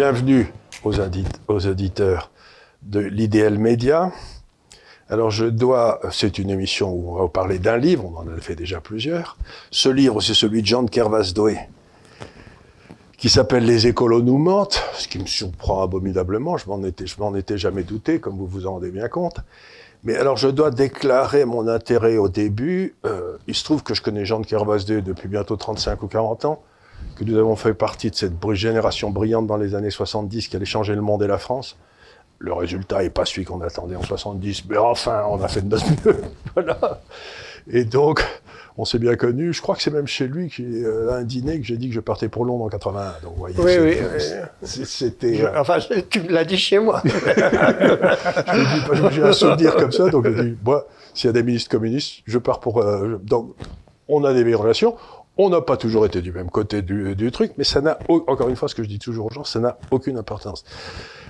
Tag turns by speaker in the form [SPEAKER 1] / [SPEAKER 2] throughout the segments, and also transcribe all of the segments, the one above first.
[SPEAKER 1] Bienvenue aux auditeurs de l'IDL Média. Alors c'est une émission où on va vous parler d'un livre, on en a fait déjà plusieurs. Ce livre, c'est celui de Jean de Kervasdoë, qui s'appelle « Les écolos nous mentent », ce qui me surprend abominablement, je m'en étais jamais douté, comme vous vous en rendez bien compte. Mais alors, je dois déclarer mon intérêt au début. Il se trouve que je connais Jean de Kervasdoë depuis bientôt 35 ou 40 ans, que nous avons fait partie de cette génération brillante dans les années 70 qui allait changer le monde et la France. Le résultat n'est pas celui qu'on attendait en 70, mais enfin, on a fait de notre mieux. Voilà. Et donc, on s'est bien connus. Je crois que c'est même chez lui, à un dîner, que j'ai dit que je partais pour Londres en 81. Donc, vous voyez,
[SPEAKER 2] oui.
[SPEAKER 1] C'était...
[SPEAKER 2] Enfin, tu me l'as dit chez moi.
[SPEAKER 1] J'ai un souvenir comme ça, donc je dis, moi, s'il y a des ministres communistes, je pars pour... donc, on a des relations. On n'a pas toujours été du même côté du truc, mais ça n'a, encore une fois, ce que je dis toujours aux gens, ça n'a aucune importance.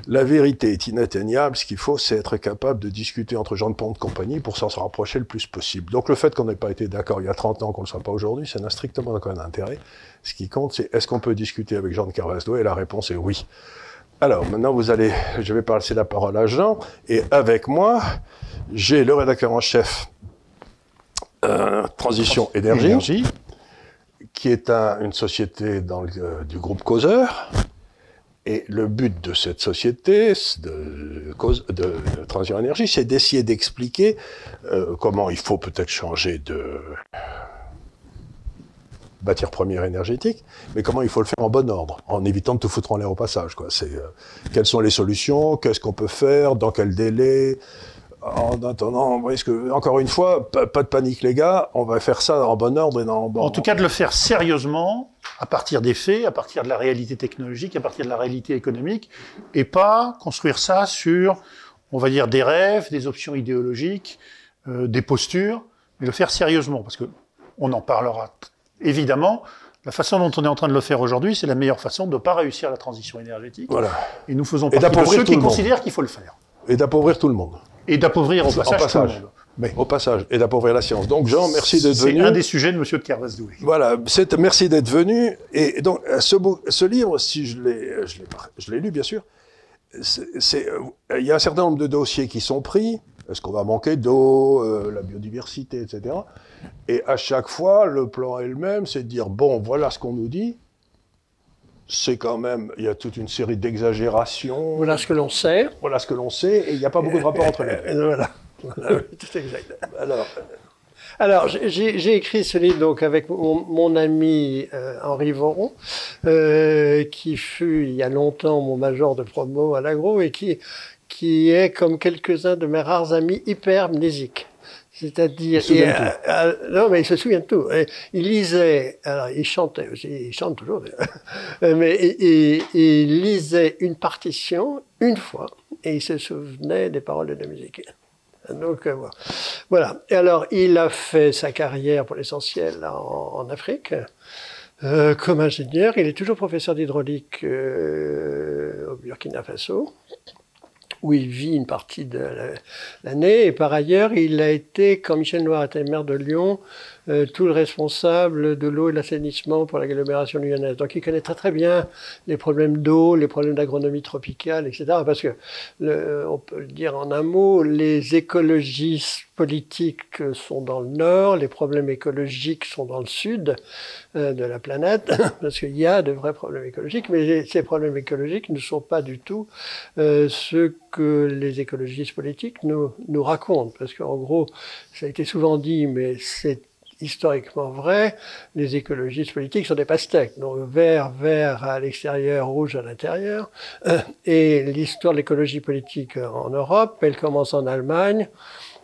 [SPEAKER 1] La vérité est inatteignable, ce qu'il faut, c'est être capable de discuter entre gens de pont de compagnie pour s'en rapprocher le plus possible. Donc le fait qu'on n'ait pas été d'accord il y a 30 ans, qu'on ne le soit pas aujourd'hui, ça n'a strictement aucun intérêt. Ce qui compte, c'est est-ce qu'on peut discuter avec Jean de Kervasdoë, et la réponse est oui. Alors, maintenant, je vais passer la parole à Jean, et avec moi, j'ai le rédacteur en chef Transition Énergie, qui est une société du groupe Causeur. Et le but de cette société de Transition Énergie, c'est d'essayer d'expliquer comment il faut peut-être changer de matière première énergétique, mais comment il faut le faire en bon ordre, en évitant de tout foutre en l'air au passage, quoi. Quelles sont les solutions, qu'est-ce qu'on peut faire, dans quel délai. En attendant, vous voyez encore une fois, pas de panique les gars, on va faire ça en bon ordre et
[SPEAKER 3] en tout cas de le faire sérieusement, à partir des faits, à partir de la réalité technologique, à partir de la réalité économique, et pas construire ça sur, on va dire, des rêves, des options idéologiques, des postures, mais le faire sérieusement, parce que on en parlera évidemment. La façon dont on est en train de le faire aujourd'hui, c'est la meilleure façon de ne pas réussir la transition énergétique.
[SPEAKER 1] Voilà.
[SPEAKER 3] Et nous faisons partie de ceux qui considèrent qu'il faut le faire.
[SPEAKER 1] Et d'appauvrir tout le monde.
[SPEAKER 3] Et d'appauvrir au passage tout le monde.
[SPEAKER 1] Mais au passage, et d'appauvrir la science. Donc Jean, merci d'être venu.
[SPEAKER 3] C'est un des sujets de M. de Kervasdoë.
[SPEAKER 1] Voilà, merci d'être venu. Et donc, ce livre, si je l'ai lu, bien sûr, il y a un certain nombre de dossiers qui sont pris. Est-ce qu'on va manquer d'eau, la biodiversité, etc. Et à chaque fois, le plan est le même, c'est de dire, bon, voilà ce qu'on nous dit. C'est quand même, il y a toute une série d'exagérations.
[SPEAKER 2] Voilà ce que l'on sait.
[SPEAKER 1] Voilà ce que l'on sait, et il n'y a pas beaucoup de rapport entre les deux.
[SPEAKER 2] Voilà, tout exact. Alors j'ai écrit ce livre donc avec mon ami Henri Voron, qui fut il y a longtemps mon major de promo à l'agro et qui est comme quelques-uns de mes rares amis hyper-amnésiques. C'est-à-dire, non, mais il se souvient de tout. Il lisait, alors il chantait aussi, il chante toujours, mais il lisait une partition une fois et il se souvenait des paroles de la musique. Donc voilà. Et alors, il a fait sa carrière pour l'essentiel en Afrique. Comme ingénieur, il est toujours professeur d'hydraulique au Burkina Faso, où il vit une partie de l'année. Et par ailleurs, il a été, quand Michel Noir était maire de Lyon, tout le responsable de l'eau et de l'assainissement pour l'agglomération lyonnaise. Donc il connaît très très bien les problèmes d'eau, les problèmes d'agronomie tropicale, etc. Parce que, on peut le dire en un mot, les écologistes politiques sont dans le nord, les problèmes écologiques sont dans le sud de la planète, parce qu'il y a de vrais problèmes écologiques, mais ces problèmes écologiques ne sont pas du tout ceux que les écologistes politiques nous racontent. Parce qu'en gros, ça a été souvent dit, mais c'est historiquement vrai, les écologistes politiques sont des pastèques, donc vert à l'extérieur, rouge à l'intérieur. Et l'histoire de l'écologie politique en Europe, elle commence en Allemagne,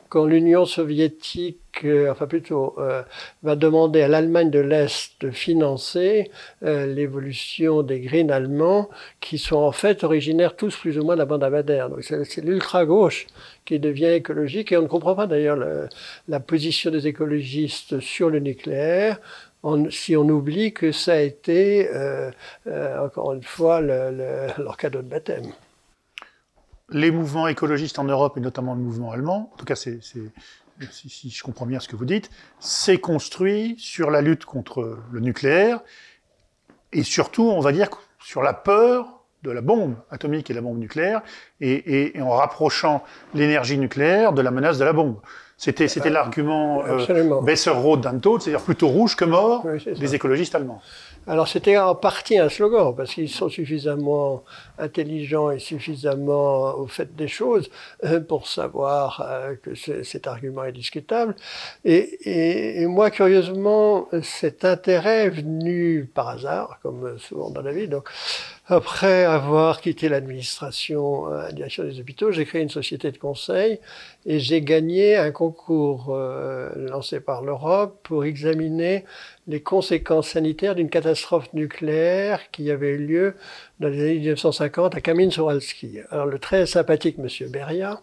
[SPEAKER 2] quand l'Union soviétique, va demander à l'Allemagne de l'Est de financer l'évolution des Greens allemands, qui sont en fait originaires tous plus ou moins de la bande Abadère. Donc c'est l'ultra-gauche qui devient écologique, et on ne comprend pas d'ailleurs la position des écologistes sur le nucléaire, si on oublie que ça a été, encore une fois, leur cadeau de baptême.
[SPEAKER 3] Les mouvements écologistes en Europe, et notamment le mouvement allemand, en tout cas, si je comprends bien ce que vous dites, c'est construit sur la lutte contre le nucléaire, et surtout, on va dire, sur la peur de la bombe atomique et de la bombe nucléaire, et en rapprochant l'énergie nucléaire de la menace de la bombe. C'était l'argument besser rot dann tot, c'est-à-dire plutôt rouge que mort, des écologistes allemands.
[SPEAKER 2] Alors c'était en partie un slogan, parce qu'ils sont suffisamment intelligents et suffisamment au fait des choses pour savoir que cet argument est discutable. Et moi, curieusement, cet intérêt est venu par hasard, comme souvent dans la vie. Donc, après avoir quitté l'administration, la direction des hôpitaux, j'ai créé une société de conseil et j'ai gagné un concours lancé par l'Europe pour examiner les conséquences sanitaires d'une catastrophe nucléaire qui avait eu lieu dans les années 1950 à Kamieńsk-Uralski. Alors le très sympathique monsieur Beria,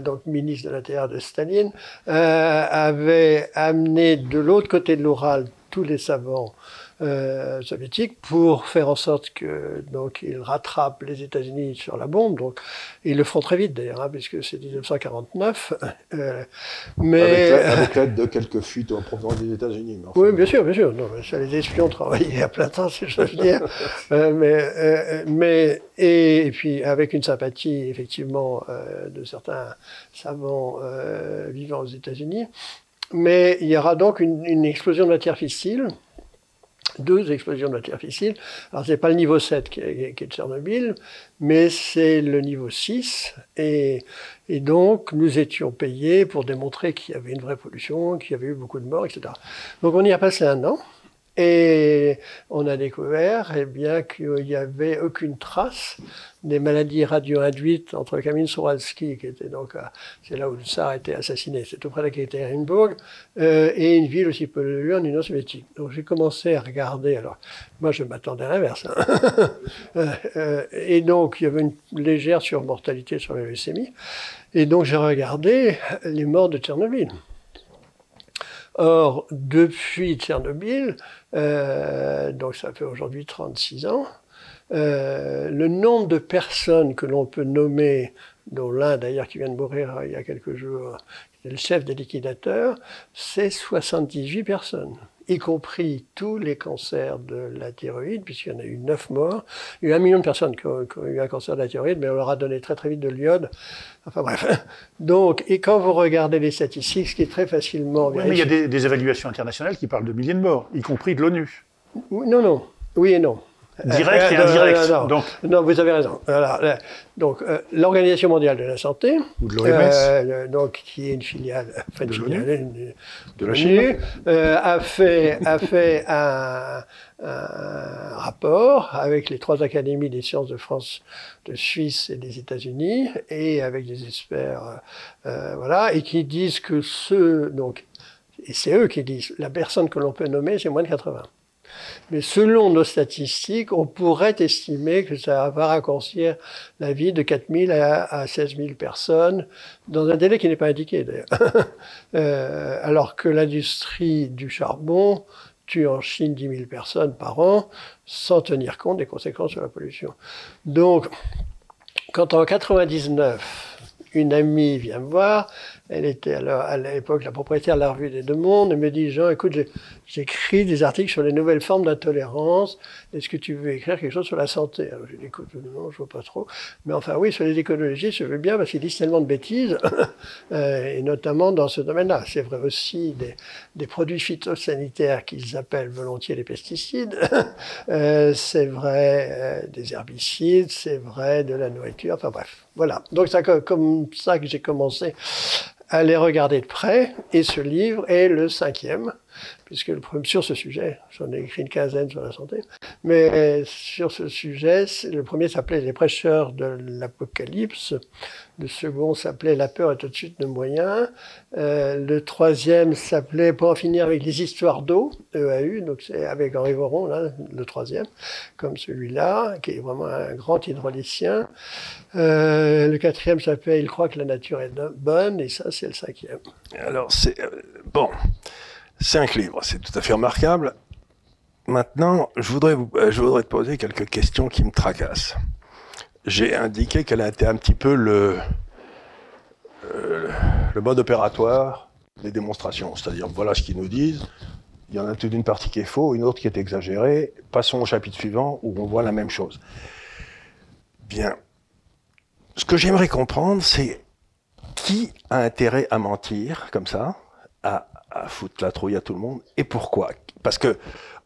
[SPEAKER 2] donc ministre de l'Intérieur de Staline, avait amené de l'autre côté de l'Oural tous les savants soviétiques pour faire en sorte que donc ils rattrapent les États-Unis sur la bombe. Donc ils le feront très vite d'ailleurs, hein, puisque c'est 1949. Mais
[SPEAKER 1] avec l'aide de quelques fuites en provenance des États-Unis. Enfin,
[SPEAKER 2] oui, bien sûr, bien sûr. Non, mais ça, les espions travaillaient à plein temps, si j'ose dire. Et puis avec une sympathie effectivement de certains savants vivant aux États-Unis. Mais il y aura donc une explosion de matière fissile. 2 explosions de matière fissile. Alors, c'est pas le niveau 7 qui est Tchernobyl, mais c'est le niveau 6. Et donc, nous étions payés pour démontrer qu'il y avait une vraie pollution, qu'il y avait eu beaucoup de morts, etc. Donc, on y a passé 1 an. Et on a découvert bien qu'il n'y avait aucune trace des maladies radio-induites entre Kamieńsk-Uralski, qui était donc, c'est là où le tsar a été assassiné, c'est tout près d'Ekaterinbourg, et une ville aussi polluée en Union soviétique. Donc j'ai commencé à regarder, alors moi je m'attendais à l'inverse, hein. Et donc il y avait une légère surmortalité sur la leucémie, et donc j'ai regardé les morts de Tchernobyl. Or, depuis Tchernobyl, donc ça fait aujourd'hui 36 ans, le nombre de personnes que l'on peut nommer, dont l'un d'ailleurs qui vient de mourir il y a quelques jours, le chef des liquidateurs, c'est 78 personnes, y compris tous les cancers de la thyroïde, puisqu'il y en a eu 9 morts. Il y a eu 1 million de personnes qui ont eu un cancer de la thyroïde, mais on leur a donné très très vite de l'iode. Enfin bref. Donc, et quand vous regardez les statistiques, ce qui est très facilement
[SPEAKER 3] vérifié... Oui, mais il y a des évaluations internationales qui parlent de milliers de morts, y compris de l'ONU.
[SPEAKER 2] Non, non. Oui et non.
[SPEAKER 3] Direct et indirect.
[SPEAKER 2] Non, vous avez raison. Alors, donc, l'Organisation mondiale de la santé,
[SPEAKER 3] ou de l'OMS,
[SPEAKER 2] donc qui est une filiale,
[SPEAKER 1] de la Chine,
[SPEAKER 2] a fait un rapport avec les 3 académies des sciences de France, de Suisse et des États-Unis, et avec des experts, voilà, et qui disent que et c'est eux qui disent, la personne que l'on peut nommer, c'est moins de 80. Mais selon nos statistiques, on pourrait estimer que ça va raccourcir la vie de 4 000 à 16 000 personnes, dans un délai qui n'est pas indiqué d'ailleurs. Alors que l'industrie du charbon tue en Chine 10 000 personnes par an, sans tenir compte des conséquences sur la pollution. Donc, quand en 99, une amie vient me voir, elle était alors à l'époque la propriétaire de la revue des Deux Mondes, elle me dit « Jean, écoute, j'écris des articles sur les nouvelles formes d'intolérance, est-ce que tu veux écrire quelque chose sur la santé ?» Alors j'ai dit « Écoute, non, je vois pas trop, mais enfin oui, sur les écologistes, je veux bien parce qu'ils disent tellement de bêtises, et notamment dans ce domaine-là. C'est vrai aussi des produits phytosanitaires qu'ils appellent volontiers les pesticides, c'est vrai des herbicides, c'est vrai de la nourriture, enfin bref, voilà. Donc c'est comme ça que j'ai commencé à les regarder de près, et ce livre est le 5e, puisque sur ce sujet, j'en ai écrit une 15aine sur la santé, mais sur ce sujet, le premier s'appelait « Les prêcheurs de l'apocalypse », le second s'appelait « La peur est au-dessus de nos moyens », le 3e s'appelait « Pour en finir avec les histoires d'eau », EAU, donc c'est avec Henri Voron, là, le 3e, comme celui-là, qui est vraiment un grand hydraulicien. Le 4e s'appelait « Il croit que la nature est bonne », et ça, c'est le 5e.
[SPEAKER 1] Alors, c'est... bon... 5 livres, c'est tout à fait remarquable. Maintenant, je voudrais te poser quelques questions qui me tracassent. J'ai indiqué qu'elle a été un petit peu le mode opératoire des démonstrations. C'est-à-dire, voilà ce qu'ils nous disent. Il y en a toute une partie qui est faux, une autre qui est exagérée. Passons au chapitre suivant où on voit la même chose. Bien. Ce que j'aimerais comprendre, c'est qui a intérêt à mentir comme ça, à foutre la trouille à tout le monde, et pourquoi? Parce que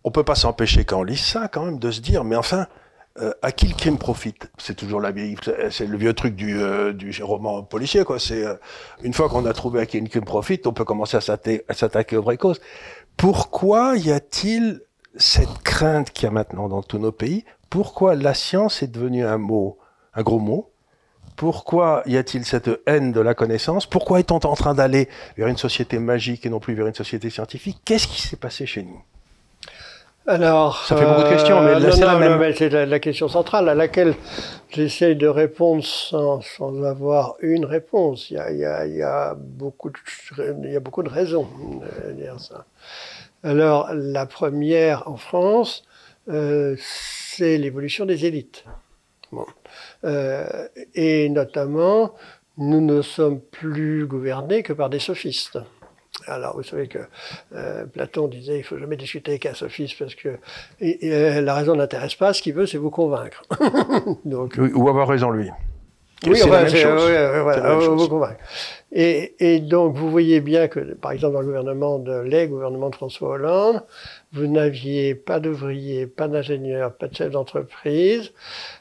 [SPEAKER 1] on peut pas s'empêcher quand on lit ça, quand même, de se dire, mais enfin, à qui le crime profite? C'est toujours c'est le vieux truc du roman policier, quoi. C'est une fois qu'on a trouvé à qui le crime profite, on peut commencer à s'attaquer aux vraies causes. Pourquoi y a-t-il cette crainte qu'il y a maintenant dans tous nos pays? Pourquoi la science est devenue un gros mot? Pourquoi y a-t-il cette haine de la connaissance? Pourquoi est-on en train d'aller vers une société magique et non plus vers une société scientifique? Qu'est-ce qui s'est passé chez nous?
[SPEAKER 2] Alors,
[SPEAKER 1] ça fait beaucoup de questions, mais là, c'est la même.
[SPEAKER 2] Mais c'est la question centrale à laquelle j'essaye de répondre sans avoir une réponse. Il y a beaucoup de raisons de dire ça. Alors, la première en France, c'est l'évolution des élites. Bon. Et notamment, nous ne sommes plus gouvernés que par des sophistes. Alors, vous savez que Platon disait, il ne faut jamais discuter avec un sophiste parce que la raison n'intéresse pas, ce qu'il veut, c'est vous convaincre. Donc,
[SPEAKER 1] ou avoir raison, lui.
[SPEAKER 2] Oui,
[SPEAKER 1] c'est la même chose.
[SPEAKER 2] Voilà, vous convaincre. Et donc, vous voyez bien que, par exemple, dans le gouvernement de François Hollande, vous n'aviez pas d'ouvriers, pas d'ingénieurs, pas de chefs d'entreprise,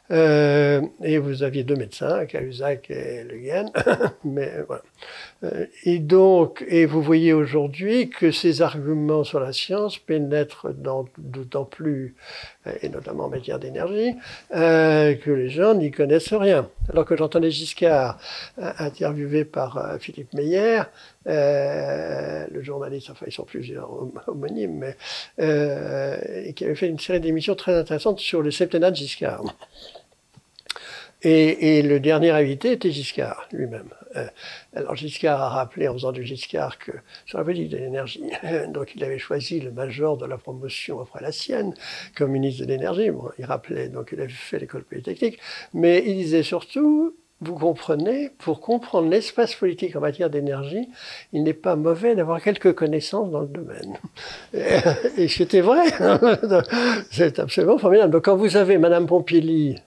[SPEAKER 2] et vous aviez 2 médecins, Cahuzac et Le Guen, mais voilà. Et donc, vous voyez aujourd'hui que ces arguments sur la science pénètrent d'autant plus, et notamment en matière d'énergie, que les gens n'y connaissent rien. Alors que j'entendais Giscard interviewé par Philippe Meyer, le journaliste, enfin ils sont plusieurs homonymes, mais qui avait fait une série d'émissions très intéressantes sur le septennat de Giscard. Et le dernier invité était Giscard lui-même. Alors Giscard a rappelé, en faisant du Giscard, que sur la politique de l'énergie, donc il avait choisi le major de la promotion après la sienne comme ministre de l'énergie. Bon, il rappelait, donc il avait fait l'école polytechnique, mais il disait surtout, vous comprenez, pour comprendre l'espace politique en matière d'énergie, il n'est pas mauvais d'avoir quelques connaissances dans le domaine. Et c'était vrai. C'est absolument formidable. Donc quand vous avez Madame Pompili,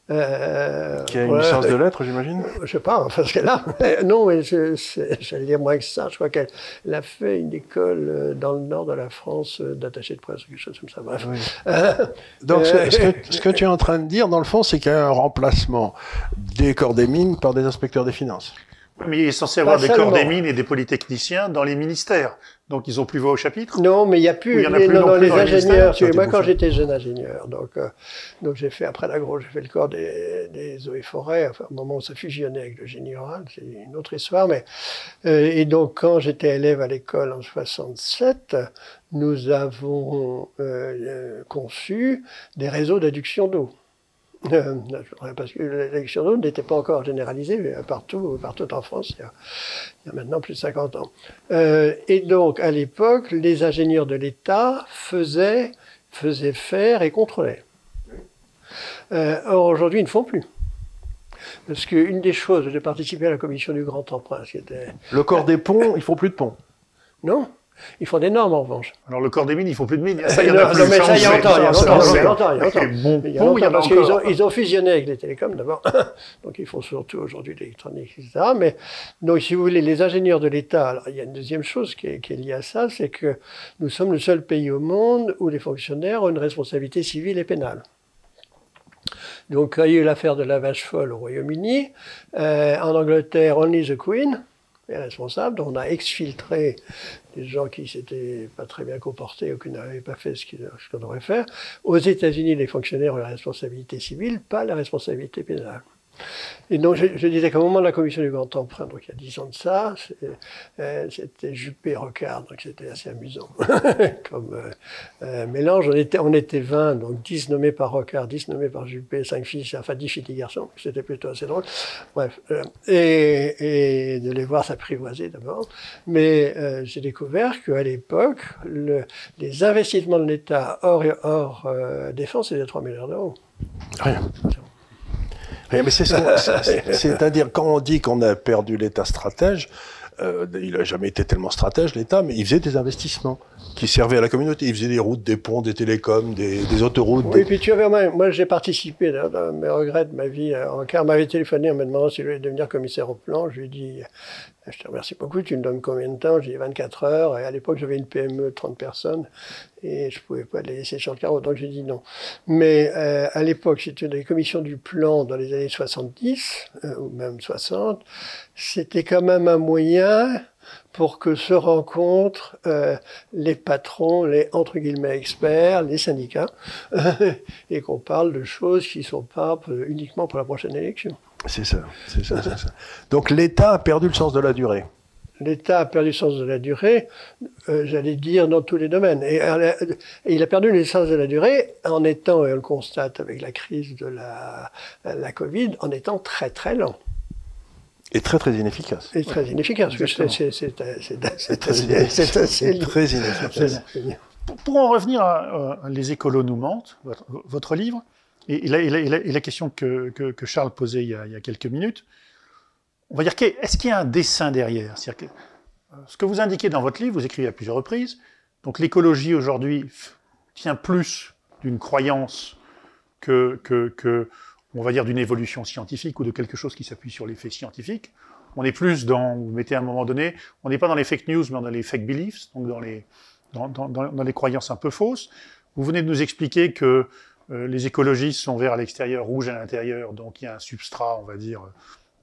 [SPEAKER 1] qui a une licence de lettres, j'imagine?
[SPEAKER 2] Je sais pas, parce qu'elle a. Non, mais j'allais dire moins que ça. Je crois qu'elle a fait une école dans le nord de la France d'attaché de presse, quelque chose comme ça. Bref.
[SPEAKER 1] Oui. Donc, ce que tu es en train de dire, dans le fond, c'est qu'il y a un remplacement des corps des mines par des inspecteurs des finances.
[SPEAKER 3] Mais il est censé avoir des corps des mines et des polytechniciens dans les ministères. Donc, ils ont plus voix au chapitre?
[SPEAKER 2] Non, mais il n'y a plus, les ingénieurs. Moi, quand j'étais jeune ingénieur, donc j'ai fait, après l'agro, j'ai fait le corps des eaux et forêts, enfin, au moment où ça fusionnait avec le génie rural, c'est une autre histoire, mais, et donc, quand j'étais élève à l'école en 67, nous avons conçu des réseaux d'adduction d'eau. Parce que l'adduction d'eau n'était pas encore généralisée partout en France, il y a maintenant plus de 50 ans. Et donc, à l'époque, les ingénieurs de l'État faisaient faire et contrôlaient. Or, aujourd'hui, ils ne font plus. Parce qu'une des choses, j'ai participé à la commission du Grand Emprunt, qui était...
[SPEAKER 1] Le corps des ponts, ils font plus de ponts.
[SPEAKER 2] Non. Ils font des normes, en revanche.
[SPEAKER 3] Alors, le corps des mines, ils font plus de mines.
[SPEAKER 2] Ça, il y en a plus. Mais ça, il y a longtemps. Parce qu'ils ont fusionné avec les télécoms, d'abord. Donc, ils font surtout aujourd'hui l'électronique, etc. Mais, donc, si vous voulez, les ingénieurs de l'État, alors, il y a une deuxième chose qui est liée à ça, c'est que nous sommes le seul pays au monde où les fonctionnaires ont une responsabilité civile et pénale. Donc, il y a eu l'affaire de la vache folle au Royaume-Uni. En Angleterre, Only the Queen est responsable. Donc, on a exfiltré des gens qui s'étaient pas très bien comportés ou qui n'avaient pas fait ce qu'on devrait faire. Aux États-Unis, les fonctionnaires ont la responsabilité civile, pas la responsabilité pénale. Et donc, je disais qu'au moment de la commission du Grand Emprunt, donc il y a 10 ans de ça, c'était Juppé-Rocard, donc c'était assez amusant comme mélange. On était 20, donc 10 nommés par Rocard, 10 nommés par Juppé, 5 filles, enfin 10 filles et garçons, c'était plutôt assez drôle. Bref, et de les voir s'apprivoiser d'abord. Mais j'ai découvert qu'à l'époque, les investissements de l'État hors défense, c'était 3 milliards d'euros.
[SPEAKER 1] Rien. Mais c'est-à-dire, quand on dit qu'on a perdu l'État stratège, Il n'a jamais été tellement stratège, l'État, mais il faisait des investissements qui servaient à la communauté. Il faisait des routes, des ponts, des télécoms, des autoroutes.
[SPEAKER 2] Oui, puis tu vois, moi j'ai participé dans mes regrets de ma vie. Car m'avait téléphoné en me demandant si je voulais devenir commissaire au plan. Je lui ai dit, je te remercie beaucoup, tu me donnes combien de temps? J'ai dit 24 heures. Et à l'époque, j'avais une PME de 30 personnes et je ne pouvais pas les laisser sur le carreau, donc j'ai dit non. Mais à l'époque, c'était dans les commissions du plan dans les années 70, ou même 60. C'était quand même un moyen pour que se rencontrent les patrons, les entre guillemets experts, les syndicats, et qu'on parle de choses qui ne sont pas uniquement pour la prochaine élection.
[SPEAKER 1] C'est ça, c'est ça, c'est ça. Donc l'État a perdu le sens de la durée.
[SPEAKER 2] L'État a perdu le sens de la durée, j'allais dire, dans tous les domaines. Et il a perdu le sens de la durée en étant, et on le constate avec la crise de la Covid, en étant très très lent.
[SPEAKER 1] Et très très inefficace.
[SPEAKER 2] Et très inefficace. C'est
[SPEAKER 1] très inefficace.
[SPEAKER 3] Pour en revenir à Les écolos nous mentent, votre livre, et la question que Charles posait il y a quelques minutes, on va dire, est-ce qu'il y a un dessein derrière? C'est-à-dire que, ce que vous indiquez dans votre livre, vous écrivez à plusieurs reprises, donc l'écologie aujourd'hui tient plus d'une croyance que on va dire d'une évolution scientifique ou de quelque chose qui s'appuie sur les faits scientifiques. On est plus dans, vous mettez à un moment donné, on n'est pas dans les fake news, mais dans les fake beliefs, donc dans les croyances un peu fausses. Vous venez de nous expliquer que les écologistes sont verts à l'extérieur, rouges à l'intérieur, donc il y a un substrat, on va dire,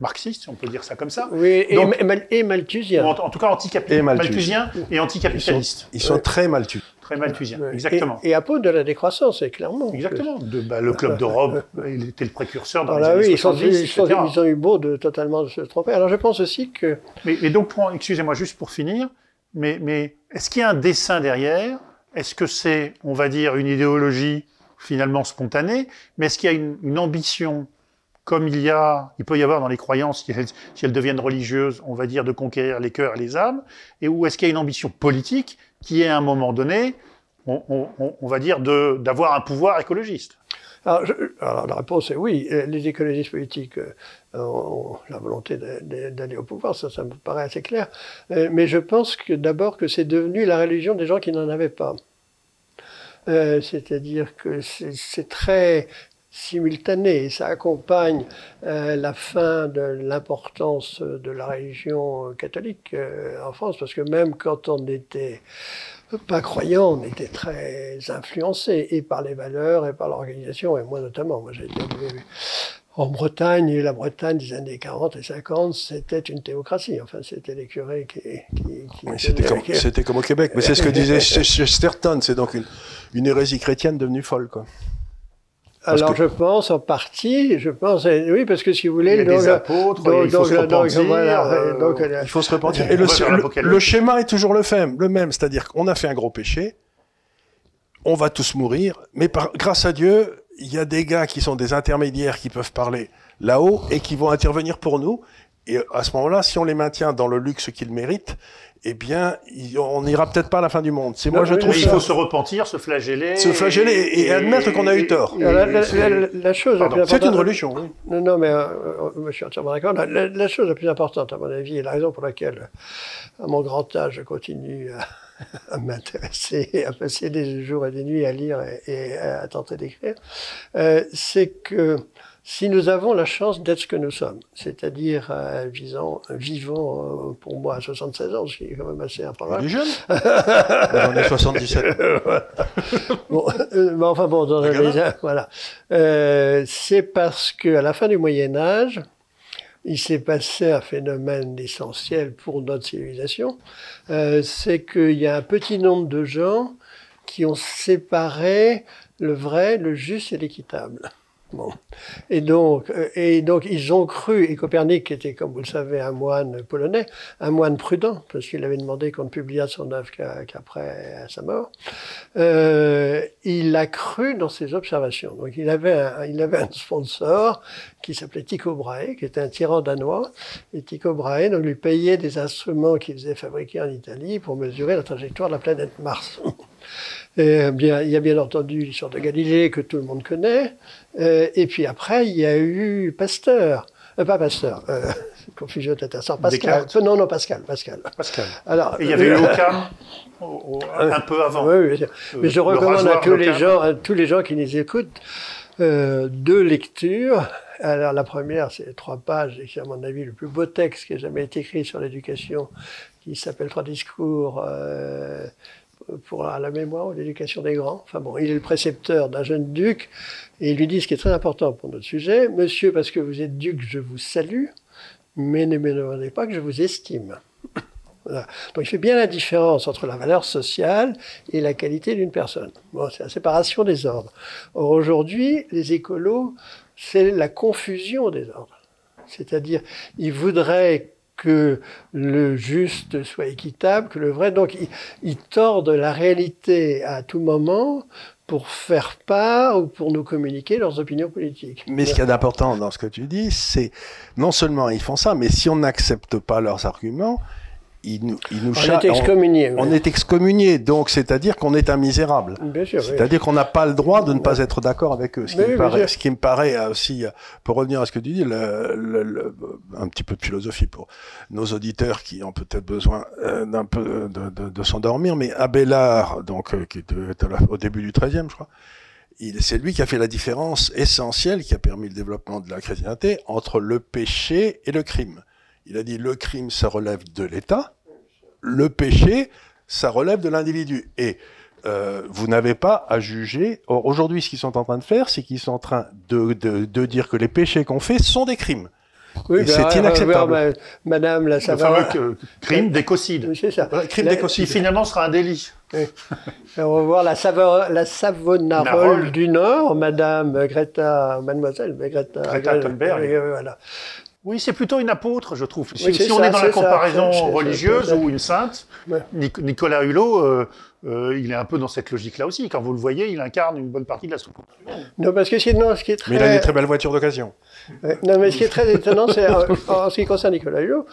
[SPEAKER 3] marxiste, on peut dire ça comme ça.
[SPEAKER 2] Oui,
[SPEAKER 3] donc,
[SPEAKER 2] et malthusien.
[SPEAKER 3] En tout cas, malthusien et anticapitaliste.
[SPEAKER 1] Ils sont très malthus.
[SPEAKER 3] Très malthusien, exactement.
[SPEAKER 2] Et apôtre de la décroissance, clairement.
[SPEAKER 3] Exactement. Le Club d'Europe, il était le précurseur dans les années 70,
[SPEAKER 2] ils ont eu beau de totalement se tromper. Alors je pense aussi que...
[SPEAKER 3] Mais donc, excusez-moi, juste pour finir, mais est-ce qu'il y a un dessein derrière? Est-ce que c'est, on va dire, une idéologie finalement spontanée? Mais est-ce qu'il y a une ambition, comme il peut y avoir dans les croyances, si elles deviennent religieuses, on va dire, de conquérir les cœurs et les âmes? Et ou est-ce qu'il y a une ambition politique qui est à un moment donné, on va dire, d'avoir un pouvoir écologiste?
[SPEAKER 2] Alors la réponse est oui. Les écologistes politiques ont la volonté d'aller au pouvoir, ça me paraît assez clair. Mais je pense que d'abord que c'est devenu la religion des gens qui n'en avaient pas. C'est-à-dire que c'est très simultané, ça accompagne la fin de l'importance de la religion catholique en France, parce que même quand on n'était pas croyant, on était très influencé, et par les valeurs, et par l'organisation, et moi notamment. Moi j'ai été élevé en Bretagne, et la Bretagne des années 40 et 50, c'était une théocratie. Enfin, c'était les curés qui
[SPEAKER 1] oui, c'était comme au Québec, mais c'est ce que disait Chesterton, c'est donc une hérésie chrétienne devenue folle, quoi.
[SPEAKER 2] Alors je pense en partie, oui, parce que si vous voulez,
[SPEAKER 3] il y a des apôtres, il faut se repentir.
[SPEAKER 1] Il faut se repentir. Et le schéma est toujours le même, c'est-à-dire qu'on a fait un gros péché, on va tous mourir, mais grâce à Dieu, il y a des gars qui sont des intermédiaires qui peuvent parler là-haut et qui vont intervenir pour nous. Et à ce moment-là, si on les maintient dans le luxe qu'ils méritent, eh bien, on n'ira peut-être pas à la fin du monde.
[SPEAKER 3] Moi, je trouve il faut se repentir, se flageller et admettre qu'on a eu tort.
[SPEAKER 2] La chose la plus importante,
[SPEAKER 1] c'est une religion, oui.
[SPEAKER 2] Non, mais je suis entièrement d'accord. La chose la plus importante, à mon avis, et la raison pour laquelle, à mon grand âge, je continue à m'intéresser, à passer des jours et des nuits à lire et à tenter d'écrire, c'est que si nous avons la chance d'être ce que nous sommes, c'est-à-dire vivant pour moi à 76 ans, ce qui est quand même assez improbable.
[SPEAKER 1] Il est jeune. J'en ai 77.
[SPEAKER 2] Bon, mais enfin bon, voilà. C'est parce qu'à la fin du Moyen-Âge, il s'est passé un phénomène essentiel pour notre civilisation, c'est qu'il y a un petit nombre de gens qui ont séparé le vrai, le juste et l'équitable. Bon. Et donc, ils ont cru, et Copernic était, comme vous le savez, un moine polonais, un moine prudent, parce qu'il avait demandé qu'on ne publiât son œuvre qu'après sa mort. Il a cru dans ses observations. Donc, il avait un sponsor qui s'appelait Tycho Brahe, qui était un tyran danois. Et Tycho Brahe, donc, lui payait des instruments qu'il faisait fabriquer en Italie pour mesurer la trajectoire de la planète Mars. Et il y a bien entendu l'histoire de Galilée que tout le monde connaît. Et puis après, il y a eu Pasteur. Pas Pasteur. Confusion est intéressante. Pascal.
[SPEAKER 3] Descartes.
[SPEAKER 2] Non, Pascal.
[SPEAKER 3] Pascal.
[SPEAKER 2] Alors,
[SPEAKER 3] Et il y avait eu Occam un peu avant.
[SPEAKER 2] Oui, bien sûr. Mais je recommande à
[SPEAKER 3] rasoir
[SPEAKER 2] tous les gens qui nous écoutent 2 lectures. Alors, la première, c'est 3 pages, et qui est, à mon avis, le plus beau texte qui ait jamais été écrit sur l'éducation, qui s'appelle 3 discours pour la mémoire ou l'éducation des grands. Enfin bon, il est le précepteur d'un jeune duc, et il lui dit ce qui est très important pour notre sujet: Monsieur, parce que vous êtes duc, je vous salue, mais ne me demandez pas que je vous estime. Voilà. Donc il fait bien la différence entre la valeur sociale et la qualité d'une personne. Bon, c'est la séparation des ordres. Or aujourd'hui, les écolos, c'est la confusion des ordres. C'est-à-dire, ils voudraient que le juste soit équitable, que le vrai... Donc ils tordent la réalité à tout moment pour faire part ou pour nous communiquer leurs opinions politiques.
[SPEAKER 1] Mais ce qu'il y a d'important dans ce que tu dis, c'est non seulement ils font ça, mais si on n'accepte pas leurs arguments, ils nous
[SPEAKER 2] on est excommuniés.
[SPEAKER 1] On est excommuniés, donc c'est-à-dire qu'on est un misérable.
[SPEAKER 2] Bien sûr.
[SPEAKER 1] C'est-à-dire qu'on n'a pas le droit de ne pas être d'accord avec eux. Ce qui me paraît aussi, pour revenir à ce que tu dis, un petit peu de philosophie pour nos auditeurs qui ont peut-être besoin d'un peu de s'endormir, mais Abélard, donc qui était au début du XIIIe, je crois, c'est lui qui a fait la différence essentielle qui a permis le développement de la chrétienté entre le péché et le crime. Il a dit le crime, ça relève de l'État, le péché, ça relève de l'individu. Et vous n'avez pas à juger. Or, aujourd'hui, ce qu'ils sont en train de faire, c'est qu'ils sont en train de dire que les péchés qu'on fait sont des crimes.
[SPEAKER 2] Oui,
[SPEAKER 1] c'est inacceptable.
[SPEAKER 2] Madame la Savarin...
[SPEAKER 3] Le fameux crime d'écocide.
[SPEAKER 2] Oui, c'est ça.
[SPEAKER 1] Crime d'écocide.
[SPEAKER 3] Qui finalement sera un délit.
[SPEAKER 2] Oui. On va voir la Savonarole du Nord, mademoiselle Greta
[SPEAKER 3] Thunberg.
[SPEAKER 2] Voilà.
[SPEAKER 3] Oui, c'est plutôt une apôtre, je trouve.
[SPEAKER 2] Oui,
[SPEAKER 3] si on est dans la comparaison religieuse ou une sainte, ouais. Nicolas Hulot, il est un peu dans cette logique-là aussi. Quand vous le voyez, il incarne une bonne partie de la soupe.
[SPEAKER 2] Non, parce que sinon, ce qui est très...
[SPEAKER 1] Mais il a des très belles voitures d'occasion.
[SPEAKER 2] Non, mais ce qui est très étonnant, c'est en ce qui concerne Nicolas Hulot,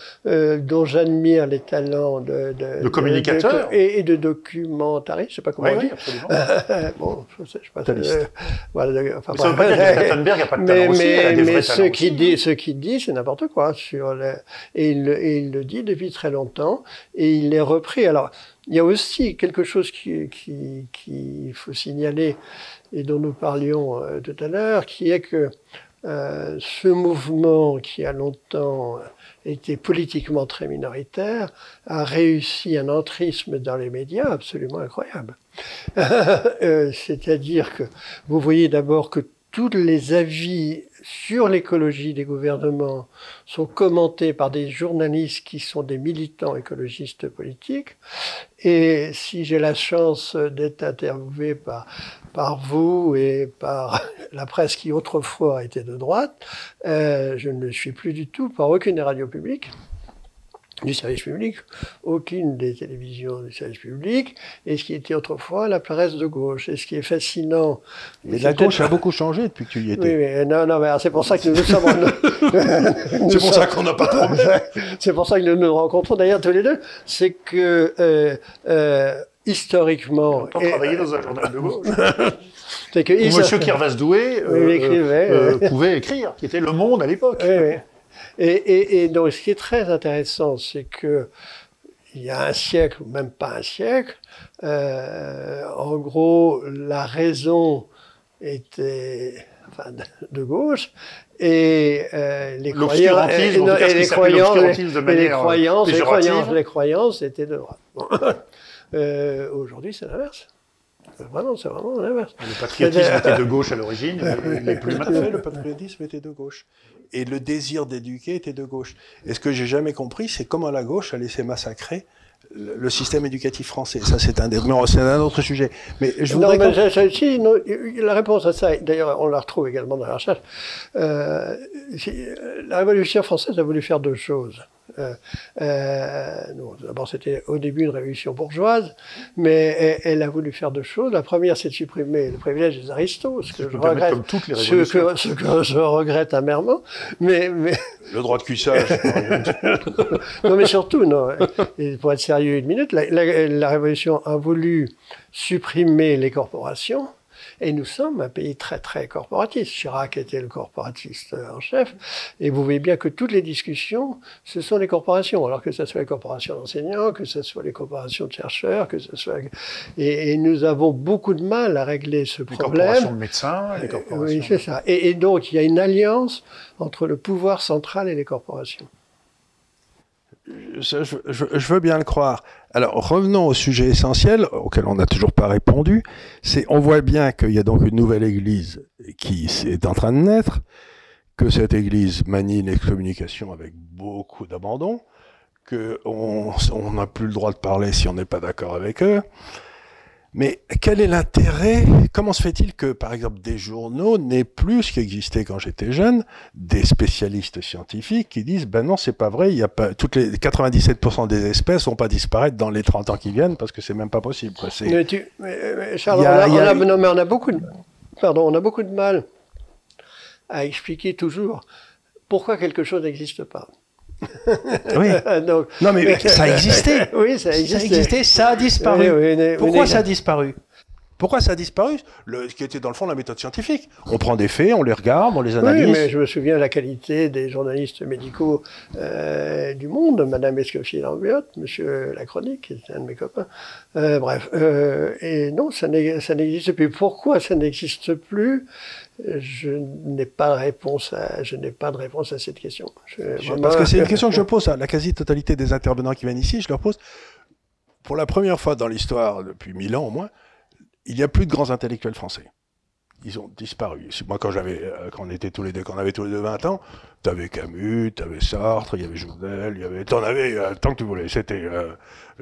[SPEAKER 2] dont j'admire les talents de
[SPEAKER 3] communicateur
[SPEAKER 2] et de documentariste, je sais pas comment on dit.
[SPEAKER 3] Oui, absolument.
[SPEAKER 2] Bon, je sais pas.
[SPEAKER 3] Voilà, enfin, ça veut pas dire que Thunberg n'a pas de talent aussi, elle a des vrais talents aussi.
[SPEAKER 2] Ce qu'il dit, c'est n'importe quoi. Et il le dit depuis très longtemps, et il l'est repris. Alors, il y a aussi quelque chose qu'il faut signaler, et dont nous parlions tout à l'heure, qui est que ce mouvement qui a longtemps été politiquement très minoritaire a réussi un entrisme dans les médias absolument incroyable. C'est-à-dire que vous voyez d'abord que tous les avis sur l'écologie des gouvernements sont commentés par des journalistes qui sont des militants écologistes politiques. Et si j'ai la chance d'être interviewé par vous et par la presse qui autrefois était de droite, je ne le suis plus du tout par aucune des radios publiques du service public, aucune des télévisions du service public, et ce qui était autrefois la presse de gauche. Et ce qui est fascinant...
[SPEAKER 1] Mais la gauche a beaucoup changé depuis que tu y étais.
[SPEAKER 2] Oui, mais non, mais c'est pour ça que nous sommes...
[SPEAKER 1] c'est pour ça qu'on n'a pas trop...
[SPEAKER 2] C'est pour ça que nous nous rencontrons d'ailleurs tous les deux. C'est que, historiquement...
[SPEAKER 3] On n'a pas travaillé dans un journal de gauche.
[SPEAKER 2] C'est que
[SPEAKER 3] Monsieur Kervas-Doué pouvait écrire, qui était Le Monde à l'époque.
[SPEAKER 2] Oui. Et donc, ce qui est très intéressant, c'est que il y a un siècle, ou même pas un siècle, en gros, la raison était de gauche, et les croyances étaient de droite. Bon. Aujourd'hui, c'est l'inverse. C'est vraiment l'inverse.
[SPEAKER 3] Le patriotisme était de gauche à l'origine, il n'est plus maintenant.
[SPEAKER 1] Le patriotisme était de gauche. Et le désir d'éduquer était de gauche. Et ce que j'ai jamais compris, c'est comment la gauche a laissé massacrer le système éducatif français. Ça, c'est un autre sujet. Mais je voudrais...
[SPEAKER 2] la réponse à ça, d'ailleurs, on la retrouve également dans la recherche. La Révolution française a voulu faire 2 choses. D'abord, c'était au début une révolution bourgeoise, mais elle a voulu faire 2 choses. La première, c'est de supprimer le privilège des aristos, ce que je regrette,
[SPEAKER 3] comme toutes les révolutions.
[SPEAKER 2] Ce que je regrette amèrement. Mais
[SPEAKER 1] le droit de cuissage.
[SPEAKER 2] Non, mais surtout, non. Et pour être sérieux une minute, la révolution a voulu supprimer les corporations Et nous sommes un pays très, très corporatiste. Chirac était le corporatiste en chef. Et vous voyez bien que toutes les discussions, ce sont les corporations. Alors que ce soit les corporations d'enseignants, que ce soit les corporations de chercheurs, que ce soit... Et nous avons beaucoup de mal à régler ce problème.
[SPEAKER 3] Les corporations de médecins, les corporations...
[SPEAKER 2] Oui, c'est ça. Et donc, il y a une alliance entre le pouvoir central et les corporations.
[SPEAKER 1] Je veux bien le croire. Alors, revenons au sujet essentiel, auquel on n'a toujours pas répondu. On voit bien qu'il y a donc une nouvelle église qui est en train de naître, que cette église manie l'excommunication avec beaucoup d'abandon, qu'on n'a plus le droit de parler si on n'est pas d'accord avec eux. Mais quel est l'intérêt? Comment se fait-il que, par exemple, des journaux n'aient plus ce qui existait quand j'étais jeune, des spécialistes scientifiques qui disent ben non, c'est pas vrai, il y a pas toutes les 97% des espèces vont pas disparaître dans les 30 ans qui viennent parce que c'est même pas possible. Quoi.
[SPEAKER 2] Charles, on a beaucoup de mal à expliquer toujours pourquoi quelque chose n'existe pas.
[SPEAKER 1] Oui. Donc, non mais ça existait.
[SPEAKER 2] Oui, ça existait.
[SPEAKER 1] Ça a disparu. Pourquoi ça a disparu? Pourquoi ça a disparu? Ce qui était dans le fond la méthode scientifique. On prend des faits, on les regarde, on les analyse.
[SPEAKER 2] Oui, mais je me souviens de la qualité des journalistes médicaux du Monde, Madame Escoffier-Lambiotte, Monsieur Lacronique, qui était un de mes copains. Et non, ça n'existe plus. Pourquoi ça n'existe plus? Je n'ai pas de réponse à cette question.
[SPEAKER 1] Parce que c'est une question que je pose à la quasi-totalité des intervenants qui viennent ici. Je leur pose, pour la première fois dans l'histoire, depuis 1000 ans au moins, il n'y a plus de grands intellectuels français. Ils ont disparu. Moi, quand on était tous les deux, quand on avait tous les deux 20 ans, t'avais Camus, t'avais Sartre, il y avait Joudel, t'en avais tant que tu voulais. C'était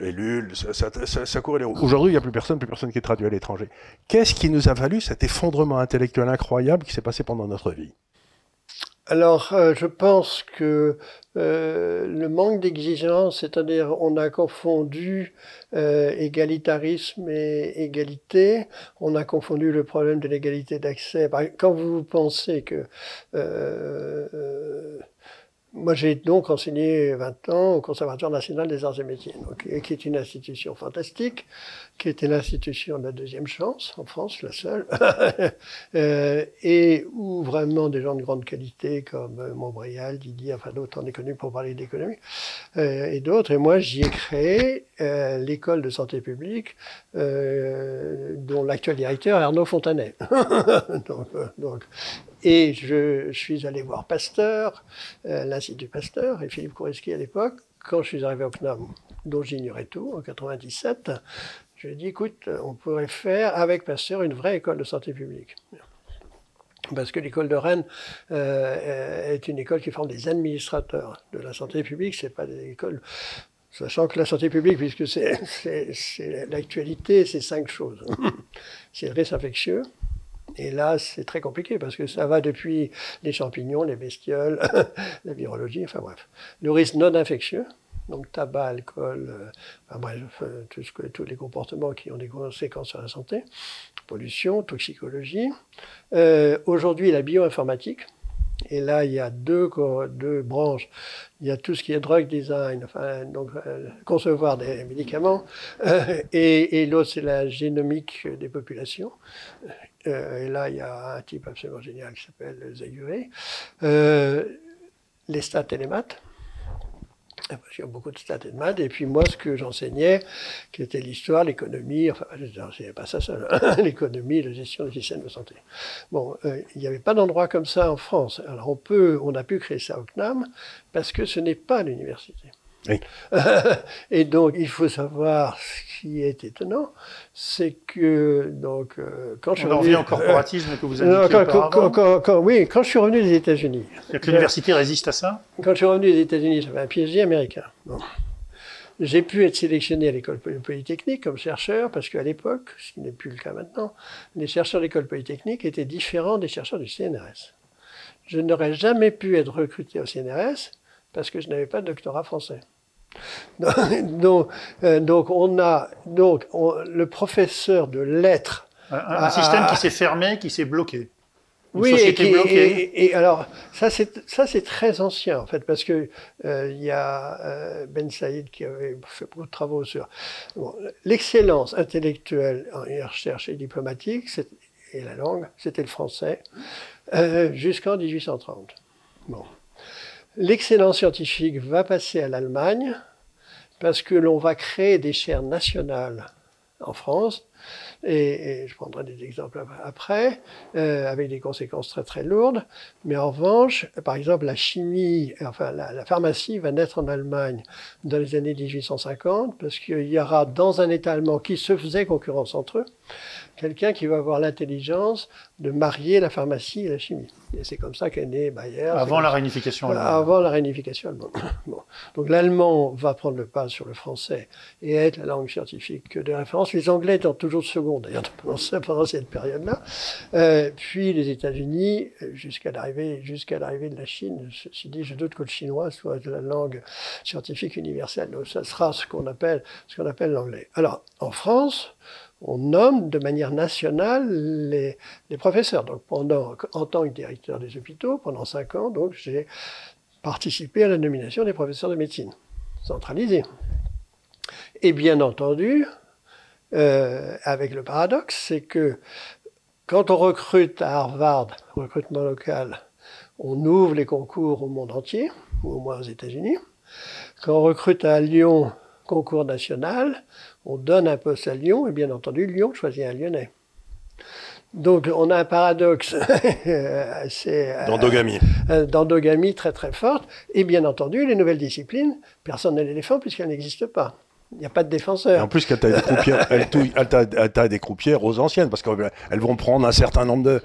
[SPEAKER 1] Ellul, ça courait les roues. Aujourd'hui, il n'y a plus personne qui est traduit à l'étranger. Qu'est-ce qui nous a valu cet effondrement intellectuel incroyable qui s'est passé pendant notre vie?
[SPEAKER 2] Alors, je pense que le manque d'exigence, c'est-à-dire on a confondu égalitarisme et égalité, on a confondu le problème de l'égalité d'accès. Quand vous pensez que... moi, j'ai donc enseigné 20 ans au Conservatoire national des arts et métiers, qui est une institution fantastique, qui était l'institution de la deuxième chance, en France, la seule, et où vraiment des gens de grande qualité comme Montbrial, Didier, enfin d'autres, on est connus pour parler d'économie, et d'autres. Et moi, j'y ai créé l'école de santé publique, dont l'actuel directeur est Arnaud Fontanet. Et je suis allé voir Pasteur, l'Institut Pasteur, et Philippe Kouretsky à l'époque. Quand je suis arrivé au CNAM, dont j'ignorais tout, en 97, je lui ai dit, écoute, on pourrait faire avec Pasteur une vraie école de santé publique. Parce que l'école de Rennes est une école qui forme des administrateurs de la santé publique, c'est pas des écoles... Sachant que la santé publique, puisque c'est l'actualité, c'est 5 choses. C'est le risque infectieux. Et là, c'est très compliqué parce que ça va depuis les champignons, les bestioles, la virologie, enfin bref. Le risque non infectieux, donc tabac, alcool, enfin bref, tous les comportements qui ont des conséquences sur la santé, pollution, toxicologie. Aujourd'hui, la bioinformatique. Et là, il y a deux branches. Il y a tout ce qui est drug design, enfin, donc concevoir des médicaments, et l'autre, c'est la génomique des populations. Et là, il y a un type absolument génial qui s'appelle Zaguré. Les stats et les maths. Il y a beaucoup de stats et de maths. Et puis moi, ce que j'enseignais, qui était l'histoire, l'économie, enfin, je n'enseignais pas ça seul, hein, l'économie, la gestion des systèmes de santé. Bon, il n'y avait pas d'endroit comme ça en France. Alors on a pu créer ça au CNAM parce que ce n'est pas l'université.
[SPEAKER 1] Oui.
[SPEAKER 2] Et donc, il faut savoir, ce qui est étonnant, c'est que, donc, quand je suis revenu...
[SPEAKER 3] en corporatisme que vous indiquiez auparavant.
[SPEAKER 2] Oui, quand je suis revenu des États-Unis...
[SPEAKER 3] C'est-à-dire que l'université résiste à ça?
[SPEAKER 2] Quand je suis revenu des États-Unis, j'avais un PhD américain. Bon. J'ai pu être sélectionné à l'école polytechnique comme chercheur, parce qu'à l'époque, ce qui n'est plus le cas maintenant, les chercheurs de l'école polytechnique étaient différents des chercheurs du CNRS. Je n'aurais jamais pu être recruté au CNRS parce que je n'avais pas de doctorat français. Donc, le professeur de lettres...
[SPEAKER 3] Un système qui s'est fermé, qui s'est bloqué.
[SPEAKER 2] Oui, et alors, ça c'est très ancien, en fait, parce que il y a Ben Saïd qui avait fait beaucoup de travaux sur... Bon, l'excellence intellectuelle en recherche et diplomatique et la langue, c'était le français, jusqu'en 1830. Bon. L'excellence scientifique va passer à l'Allemagne, parce que l'on va créer des chaires nationales en France, et je prendrai des exemples après, avec des conséquences très très lourdes. Mais en revanche, par exemple, la chimie, enfin la pharmacie va naître en Allemagne dans les années 1850, parce qu'il y aura dans un État allemand qui se faisait concurrence entre eux, quelqu'un qui va avoir l'intelligence de marier la pharmacie et la chimie. Et c'est comme ça qu'est né Bayer.
[SPEAKER 3] Avant la réunification allemande.
[SPEAKER 2] Avant la réunification allemande. Bon. Donc l'allemand va prendre le pas sur le français et être la langue scientifique de référence. Les anglais étant toujours second, d'ailleurs, pendant cette période-là. Puis les États-Unis, jusqu'à l'arrivée de la Chine. Ceci dit, je doute que le chinois soit la langue scientifique universelle. Donc ça sera ce qu'on appelle l'anglais. Alors, en France, on nomme de manière nationale les professeurs. Donc en tant que directeur des hôpitaux, pendant 5 ans, donc j'ai participé à la nomination des professeurs de médecine, centralisée. Et bien entendu, avec le paradoxe, c'est que quand on recrute à Harvard, recrutement local, on ouvre les concours au monde entier, ou au moins aux États-Unis. Quand on recrute à Lyon, concours national, on donne un poste à Lyon, et bien entendu, Lyon choisit un Lyonnais. Donc, on a un paradoxe d'endogamie très très forte. Et bien entendu, les nouvelles disciplines, personne ne les défend puisqu'elles n'existent pas. Il n'y a pas de défenseur.
[SPEAKER 1] Et en plus, elle taille des croupières aux anciennes, parce qu'elles vont prendre un certain nombre de...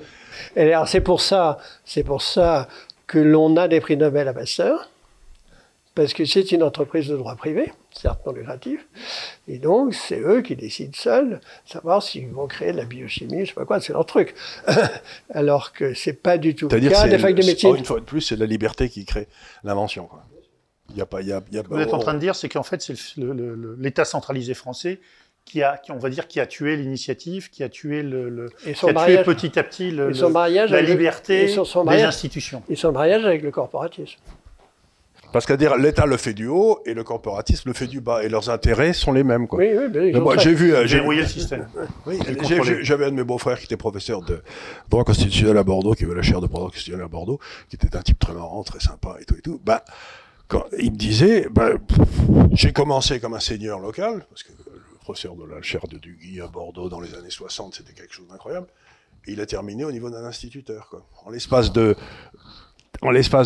[SPEAKER 2] Et alors, c'est pour ça que l'on a des prix Nobel à Pasteur, parce que c'est une entreprise de droit privé, certes non lucratif, et donc c'est eux qui décident seuls, savoir s'ils vont créer de la biochimie, je sais pas quoi, c'est leur truc. Alors que c'est pas du tout le cas des facs de médecine.
[SPEAKER 1] Une fois de plus, c'est la liberté qui crée l'invention, quoi.
[SPEAKER 3] Ce que vous êtes en train de dire, c'est qu'en fait, c'est l'État centralisé français qui a tué l'initiative, qui a tué petit à petit la liberté des institutions.
[SPEAKER 2] Et son mariage avec le corporatisme.
[SPEAKER 1] Parce que l'État le fait du haut et le corporatisme le fait du bas, et leurs intérêts sont les mêmes, quoi.
[SPEAKER 2] Oui,
[SPEAKER 1] mais moi, j'ai
[SPEAKER 3] verrouillé le système.
[SPEAKER 1] Oui, j'avais un de mes beaux-frères qui était professeur de droit constitutionnel à Bordeaux, qui avait la chaire de droit constitutionnel à Bordeaux, qui était un type très marrant, très sympa et tout. Quand il me disait, j'ai commencé comme un seigneur local, parce que le professeur de la chaire de Duguy à Bordeaux dans les années 60, c'était quelque chose d'incroyable. Et il a terminé au niveau d'un instituteur, quoi. En l'espace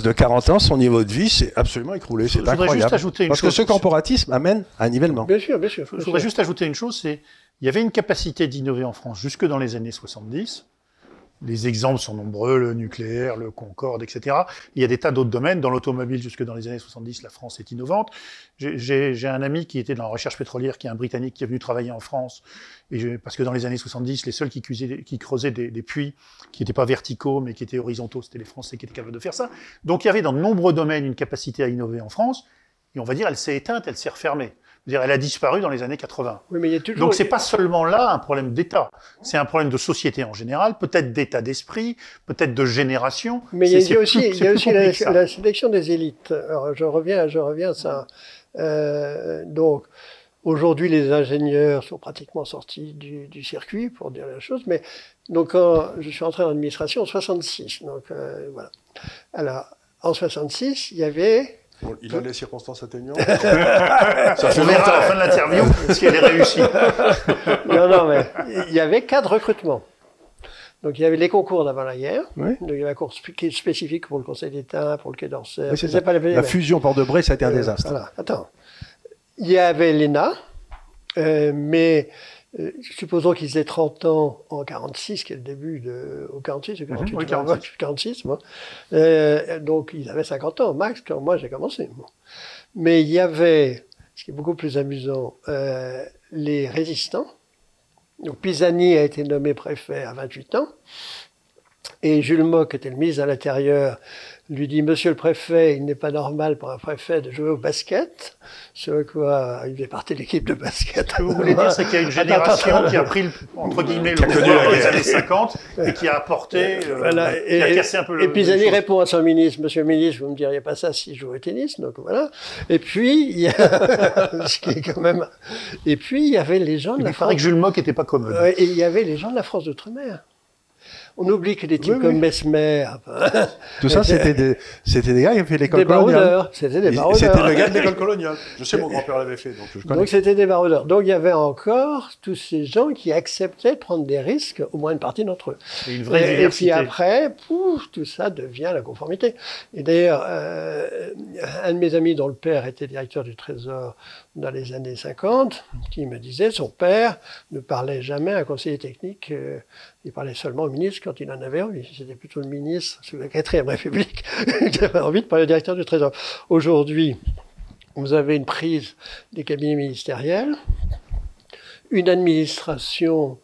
[SPEAKER 1] de 40 ans, son niveau de vie s'est absolument écroulé. C'est incroyable. Parce que ce corporatisme amène à un nivellement.
[SPEAKER 2] Bien sûr.
[SPEAKER 3] Je voudrais juste ajouter une chose, il y avait une capacité d'innover en France jusque dans les années 70. Les exemples sont nombreux, le nucléaire, le Concorde, etc. Il y a des tas d'autres domaines. Dans l'automobile, jusque dans les années 70, la France est innovante. J'ai un ami qui était dans la recherche pétrolière, qui est un Britannique, qui est venu travailler en France. Parce que dans les années 70, les seuls qui creusaient des puits qui n'étaient pas verticaux, mais qui étaient horizontaux, c'était les Français qui étaient capables de faire ça. Donc il y avait dans de nombreux domaines une capacité à innover en France. Et on va dire, elle s'est éteinte, elle s'est refermée. Elle a disparu dans les années 80.
[SPEAKER 2] Oui, mais il y a toujours...
[SPEAKER 3] Donc c'est pas seulement là un problème d'État, c'est un problème de société en général, peut-être d'état d'esprit, peut-être de génération.
[SPEAKER 2] Mais il y a aussi la sélection des élites. Alors je reviens à ça. Donc aujourd'hui les ingénieurs sont pratiquement sortis du circuit, pour dire la chose. Mais donc quand je suis entré en administration en 66, donc voilà. Alors en 66, il y avait...
[SPEAKER 1] Il a les circonstances atténuantes.
[SPEAKER 3] Ça fait on verra à la fin de l'interview si elle est réussie.
[SPEAKER 2] Non, mais il y avait 4 recrutements. Donc il y avait les concours d'avant la guerre.
[SPEAKER 1] Oui.
[SPEAKER 2] Donc il y avait un cours spécifique pour le Conseil d'État, pour le Quai d'Orsay.
[SPEAKER 1] Oui, la fusion Port-de-Bray, ça a été un désastre.
[SPEAKER 2] Voilà. Attends. Il y avait l'ENA, mais supposons qu'ils aient 30 ans en 46, qui est le début au 46 ou 48,
[SPEAKER 3] oui,
[SPEAKER 2] 46 bon. Donc ils avaient 50 ans max quand moi j'ai commencé. Bon. Mais il y avait, ce qui est beaucoup plus amusant, les résistants. Donc Pisani a été nommé préfet à 28 ans, et Jules Mock, qui était le ministre de l'Intérieur, lui dit « Monsieur le préfet, il n'est pas normal pour un préfet de jouer au basket », ce quoi il faisait partie de l'équipe de basket.
[SPEAKER 3] Ce que vous voulez dire, c'est qu'il y a une génération qui a pris, entre guillemets, le pouvoir dans les années 50 et qui a apporté, qui a cassé un peu le...
[SPEAKER 2] Et Pisani répond à son ministre « Monsieur le ministre, vous ne me diriez pas ça si je jouais au tennis ?» Donc voilà. Et puis, il y a... ce qui est quand même... Et puis, il y avait les gens de la France...
[SPEAKER 3] Il paraît que Jules Mock n'était pas commode.
[SPEAKER 2] Et il y avait les gens de la France d'outre-mer. On oublie que des types comme Mesmer...
[SPEAKER 1] Tout ça, c'était des gars qui avaient fait l'école coloniale.
[SPEAKER 2] C'était des baroudeurs.
[SPEAKER 1] C'était le gars de l'école coloniale. Je sais, mon grand-père l'avait fait, donc je connais.
[SPEAKER 2] Donc c'était des baroudeurs. Donc il y avait encore tous ces gens qui acceptaient de prendre des risques, au moins une partie d'entre eux.
[SPEAKER 3] Et une vraie diversité.
[SPEAKER 2] Et puis après, pouf, tout ça devient la conformité. Et d'ailleurs, un de mes amis dont le père était directeur du Trésor dans les années 50, qui me disait son père ne parlait jamais à un conseiller technique, il parlait seulement au ministre quand il en avait envie. C'était plutôt le ministre sous la 4e République qui avait envie de parler au directeur du Trésor. Aujourd'hui, vous avez une prise des cabinets ministériels, une administration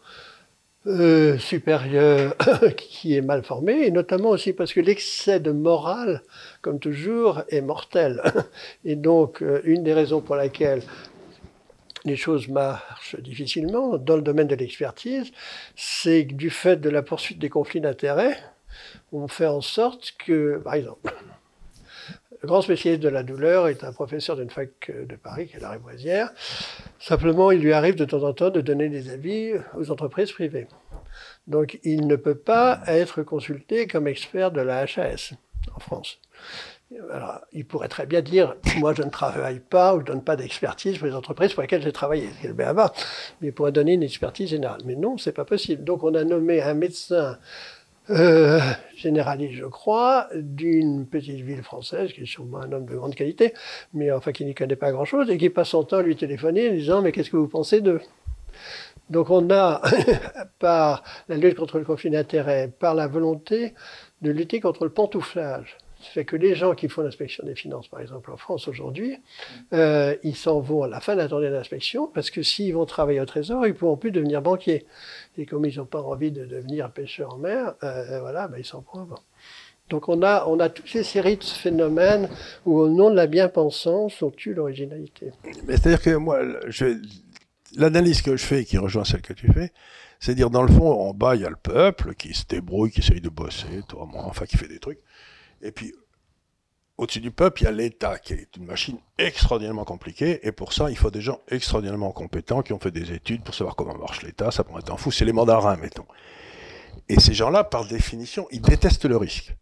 [SPEAKER 2] supérieure qui est mal formée, et notamment aussi parce que l'excès de morale, comme toujours, est mortel. Et donc, une des raisons pour laquelle les choses marchent difficilement dans le domaine de l'expertise, c'est que du fait de la poursuite des conflits d'intérêts, on fait en sorte que, par exemple, le grand spécialiste de la douleur est un professeur d'une fac de Paris, qui est la Lariboisière. Simplement, il lui arrive de temps en temps de donner des avis aux entreprises privées. Donc, il ne peut pas être consulté comme expert de la HAS en France. Alors, il pourrait très bien dire « Moi, je ne travaille pas ou je ne donne pas d'expertise pour les entreprises pour lesquelles j'ai travaillé. » C'est le BABA. Mais il pourrait donner une expertise générale. Mais non, c'est pas possible. Donc, on a nommé un médecin généraliste, je crois, d'une petite ville française, qui est sûrement un homme de grande qualité, mais enfin qui n'y connaît pas grand-chose, et qui passe son temps à lui téléphoner en disant « Mais qu'est-ce que vous pensez d'eux ?» Donc on a, par la lutte contre le conflit d'intérêts, par la volonté de lutter contre le pantouflage, ça fait que les gens qui font l'inspection des finances, par exemple en France aujourd'hui, ils s'en vont à la fin de la journée d'inspection, parce que s'ils vont travailler au Trésor, ils ne pourront plus devenir banquiers. Et comme ils n'ont pas envie de devenir pêcheurs en mer, voilà, ben ils s'en vont avant. Donc on a toutes ces séries de phénomènes où au nom de la bien-pensance, on tue l'originalité.
[SPEAKER 1] Mais c'est-à-dire que moi, l'analyse que je fais, qui rejoint celle que tu fais, c'est dire dans le fond, en bas, il y a le peuple qui se débrouille, qui essaye de bosser, toi, moi, enfin qui fait des trucs. Et puis, au-dessus du peuple, il y a l'État, qui est une machine extraordinairement compliquée, et pour ça, il faut des gens extraordinairement compétents, qui ont fait des études pour savoir comment marche l'État, ça prend un temps fou, c'est les mandarins, mettons. Et ces gens-là, par définition, ils détestent le risque.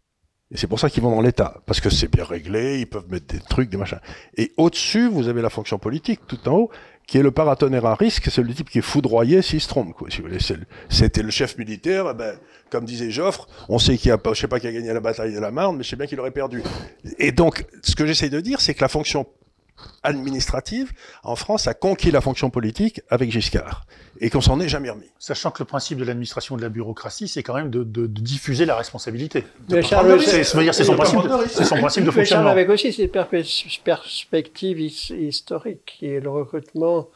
[SPEAKER 1] Et c'est pour ça qu'ils vont dans l'État, parce que c'est bien réglé, ils peuvent mettre des trucs, des machins. Et au-dessus, vous avez la fonction politique, tout en haut, qui est le paratonnerre à risque, c'est le type qui est foudroyé s'il se trompe, quoi. Si vous voulez, c'était le chef militaire, ben, comme disait Joffre, on sait qu'il y a pas, je sais pas qui a gagné la bataille de la Marne, mais je sais bien qu'il aurait perdu. Et donc, ce que j'essaye de dire, c'est que la fonction administrative, en France, a conquis la fonction politique avec Giscard, et qu'on s'en est jamais remis.
[SPEAKER 3] Sachant que le principe de l'administration et de la bureurocratie, c'est quand même de diffuser la responsabilité.
[SPEAKER 2] Mais Charles,
[SPEAKER 3] c'est son principe de fonctionnement.
[SPEAKER 2] Charles avec aussi cette perspective historique, qui est le recrutement,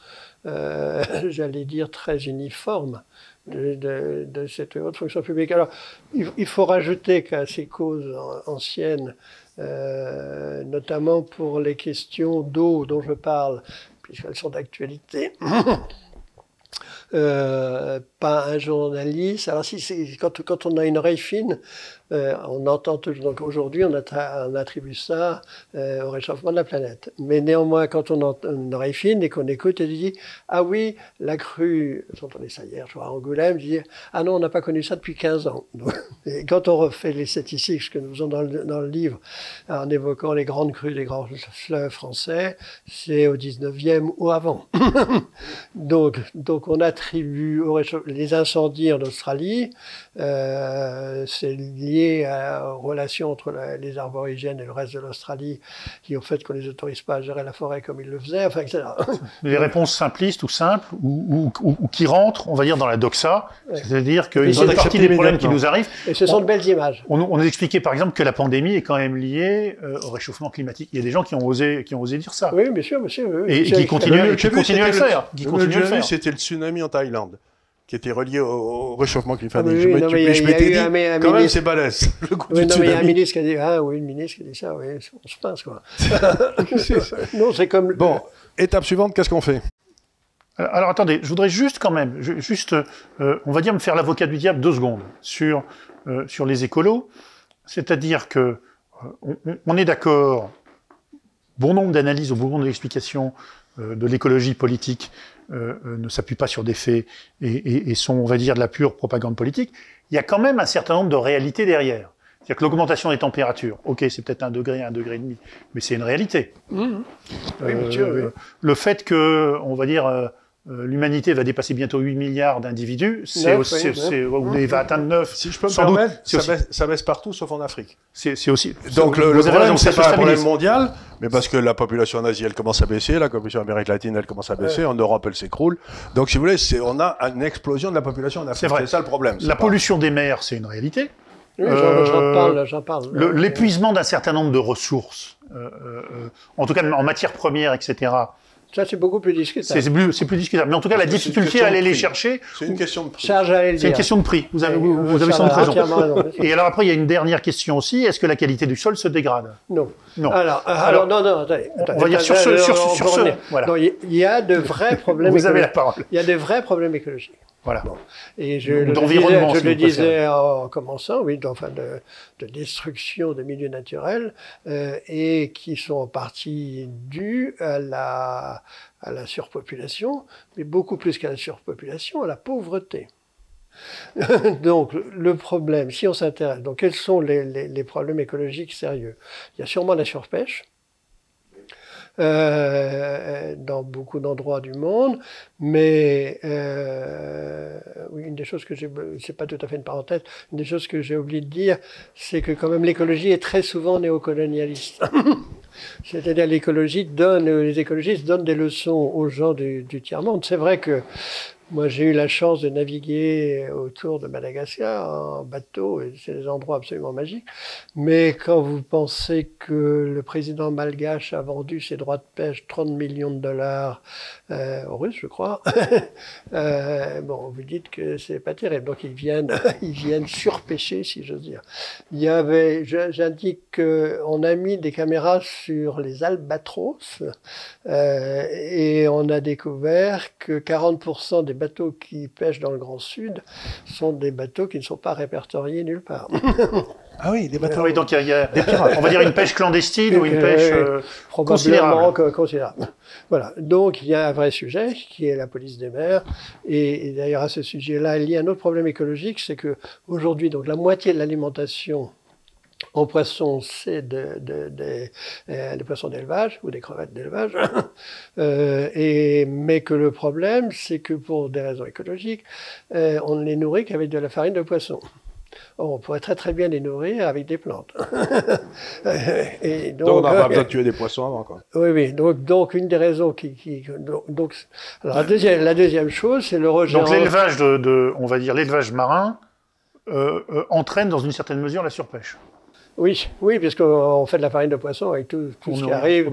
[SPEAKER 2] j'allais dire, très uniforme de cette haute fonction publique. Alors, il faut rajouter qu'à ces causes anciennes, notamment pour les questions d'eau dont je parle, puisqu'elles sont d'actualité, pas un journaliste. Alors quand on a une oreille fine, on entend toujours. Donc aujourd'hui, on attribue ça au réchauffement de la planète. Mais néanmoins, quand on a une oreille fine et qu'on écoute, on dit ah oui, la crue. J'entendais ça hier, je vois à Angoulême. Je dis ah non, on n'a pas connu ça depuis 15 ans. Et quand on refait les statistiques, ce que nous faisons dans le livre, en évoquant les grandes crues des grands fleuves français, c'est au 19e ou avant. donc on attribue les incendies en Australie, c'est lié aux relations entre les aborigènes et le reste de l'Australie, qui au fait qu'on les autorise pas à gérer la forêt comme ils le faisaient, enfin, etc.
[SPEAKER 3] Les réponses simplistes ou simples, ou qui rentrent, on va dire, dans la doxa, ouais. C'est-à-dire qu'ils sont partie des problèmes qui nous arrivent.
[SPEAKER 2] Et ce sont de belles images.
[SPEAKER 3] On nous expliquait par exemple que la pandémie est quand même liée au réchauffement climatique. Il y a des gens qui ont osé dire ça.
[SPEAKER 2] Oui, bien sûr, monsieur. Oui.
[SPEAKER 3] Et qui continuent à le faire.
[SPEAKER 1] C'était le tsunami en Thaïlande, qui était relié au réchauffement climatique.
[SPEAKER 2] Oui, je m'étais dit,
[SPEAKER 1] quand même, c'est balèze.
[SPEAKER 2] Oui, non, mais il y a un ministre qui a dit, une ministre qui a dit ça, oui, on se pince, quoi. Non, c'est comme...
[SPEAKER 1] Bon, étape suivante, qu'est-ce qu'on fait?
[SPEAKER 3] Alors, attendez, je voudrais juste quand même, on va dire me faire l'avocat du diable 2 secondes sur les écolos. C'est-à-dire que on est d'accord, bon nombre d'analyses ou bon nombre d'explications de l'écologie politique ne s'appuient pas sur des faits et sont, on va dire, de la pure propagande politique. il y a quand même un certain nombre de réalités derrière. C'est-à-dire que l'augmentation des températures, ok, c'est peut-être 1 degré, 1,5 degré, mais c'est une réalité.
[SPEAKER 2] Oui, monsieur, oui.
[SPEAKER 3] Le fait que, on va dire, l'humanité va dépasser bientôt 8 milliards d'individus, c'est aussi, ou va atteindre 9.
[SPEAKER 1] Si je peux me
[SPEAKER 3] sans doute,
[SPEAKER 1] permettre, ça baisse partout sauf en Afrique.
[SPEAKER 3] C'est aussi.
[SPEAKER 1] Donc le
[SPEAKER 3] vous avez raison,
[SPEAKER 1] problème, c'est
[SPEAKER 3] ça
[SPEAKER 1] pas
[SPEAKER 3] se
[SPEAKER 1] un problème
[SPEAKER 3] stabilise.
[SPEAKER 1] mondial, mais parce que la population en Asie, elle commence à baisser, la population en Amérique latine, elle commence à baisser, en Europe, elle s'écroule. Donc si vous voulez, on a une explosion de la population en Afrique.
[SPEAKER 3] C'est vrai.
[SPEAKER 1] C'est ça le problème.
[SPEAKER 3] La pollution des mers, c'est une réalité.
[SPEAKER 2] Oui, j'en parle.
[SPEAKER 3] L'épuisement d'un certain nombre de ressources, en tout cas en matière première, etc.
[SPEAKER 2] Ça, c'est beaucoup plus discutable.
[SPEAKER 3] C'est plus discutable. Mais en tout cas, la difficulté à aller les chercher,
[SPEAKER 1] c'est une question de prix.
[SPEAKER 2] C'est
[SPEAKER 3] une question de prix. Vous avez sans doute raison. Et alors après, il y a une dernière question aussi. Est-ce que la qualité du sol se dégrade?
[SPEAKER 2] Non.
[SPEAKER 3] Non.
[SPEAKER 2] Alors non, attendez.
[SPEAKER 3] On va dire sur ce. Voilà.
[SPEAKER 2] Non, il y a de vrais problèmes.
[SPEAKER 3] Vous avez la parole.
[SPEAKER 2] Il y a de vrais problèmes écologiques.
[SPEAKER 3] Voilà.
[SPEAKER 2] Bon. Et je
[SPEAKER 3] le
[SPEAKER 2] disais en commençant, oui, de destruction des milieux naturels, et qui sont en partie dus à la surpopulation, mais beaucoup plus qu'à la surpopulation, à la pauvreté. Donc, le problème, si on s'intéresse, donc quels sont les problèmes écologiques sérieux? Il y a sûrement la surpêche. Dans beaucoup d'endroits du monde, mais oui, une des choses que c'est pas tout à fait une parenthèse, une des choses que j'ai oublié de dire, c'est que quand même l'écologie est très souvent néocolonialiste. C'est-à-dire les écologistes donnent des leçons aux gens du tiers-monde. C'est vrai que moi, j'ai eu la chance de naviguer autour de Madagascar en bateau, et c'est des endroits absolument magiques. Mais quand vous pensez que le président malgache a vendu ses droits de pêche 30 millions de dollars aux Russes, je crois, bon, vous dites que c'est pas terrible. Donc ils viennent surpêcher, si j'ose dire. J'indique qu'on a mis des caméras sur les albatros, et on a découvert que 40% des bateaux qui pêchent dans le Grand Sud sont des bateaux qui ne sont pas répertoriés nulle part.
[SPEAKER 1] Ah oui, des bateaux.
[SPEAKER 3] Oui, donc il y a des pirates. On va dire une pêche clandestine ou une pêche
[SPEAKER 2] considérable. Voilà. Donc il y a un vrai sujet qui est la police des mers. Et d'ailleurs à ce sujet-là, il y a un autre problème écologique, c'est que aujourd'hui, donc la moitié de l'alimentation en poisson, c'est des poissons d'élevage ou des crevettes d'élevage. Mais que le problème, c'est que pour des raisons écologiques, on ne les nourrit qu'avec de la farine de poisson. Or, on pourrait très très bien les nourrir avec des plantes.
[SPEAKER 1] Donc on n'a pas besoin de tuer des poissons avant, quoi.
[SPEAKER 2] Oui. Donc une des raisons alors la deuxième chose, c'est le rejet.
[SPEAKER 3] Donc l'élevage on va dire l'élevage marin entraîne dans une certaine mesure la surpêche.
[SPEAKER 2] Oui, puisqu'on fait de la farine de poisson avec tout ce qui arrive.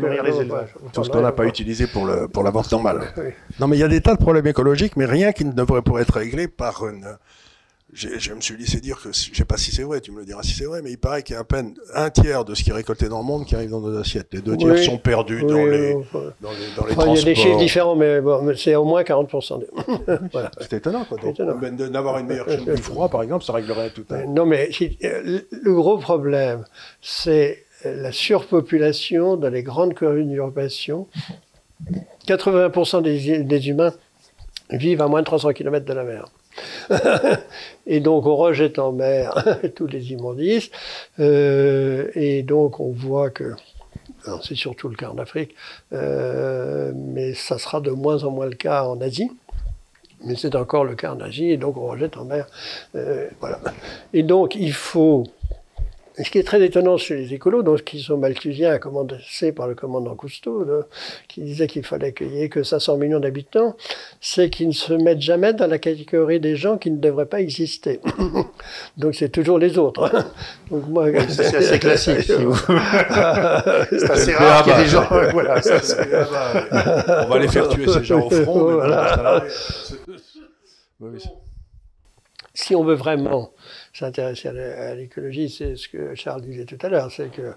[SPEAKER 1] Tout ce qu'on n'a pas utilisé pour la vente normale.
[SPEAKER 2] Oui.
[SPEAKER 1] Non, mais il y a des tas de problèmes écologiques, mais rien qui ne devrait pouvoir être réglé par une... Je me suis laissé dire que, je sais pas si c'est vrai, tu me le diras si c'est vrai, mais il paraît qu'il y a à peine un tiers de ce qui est récolté dans le monde qui arrive dans nos assiettes. Les 2 tiers sont perdus dans les transports.
[SPEAKER 2] Il y a des chiffres différents, mais bon, c'est au moins 40%.
[SPEAKER 1] Voilà. C'est étonnant, quoi. Donc, d'avoir une meilleure chaîne du froid, par exemple, ça réglerait tout.
[SPEAKER 2] Non, mais le gros problème, c'est la surpopulation dans les grandes conurbations. 80% des humains vivent à moins de 300 km de la mer. Et donc on rejette en mer tous les immondices, et donc on voit que, c'est surtout le cas en Afrique, mais ça sera de moins en moins le cas en Asie, mais c'est encore le cas en Asie, et donc on rejette en mer, voilà. Et donc il faut... Ce qui est très étonnant chez les écolos, donc qui sont malthusiens, commencés par le commandant Cousteau, là, qui disait qu'il fallait qu'il n'y ait que 500 millions d'habitants, c'est qu'ils ne se mettent jamais dans la catégorie des gens qui ne devraient pas exister. Donc c'est toujours les autres. Donc moi,
[SPEAKER 3] c'est assez classique. C'est assez rare qu'il y ait des gens. Voilà,
[SPEAKER 1] on va les faire tuer ces gens au front.
[SPEAKER 2] Voilà. Si on veut vraiment s'intéresser à l'écologie, c'est ce que Charles disait tout à l'heure, c'est que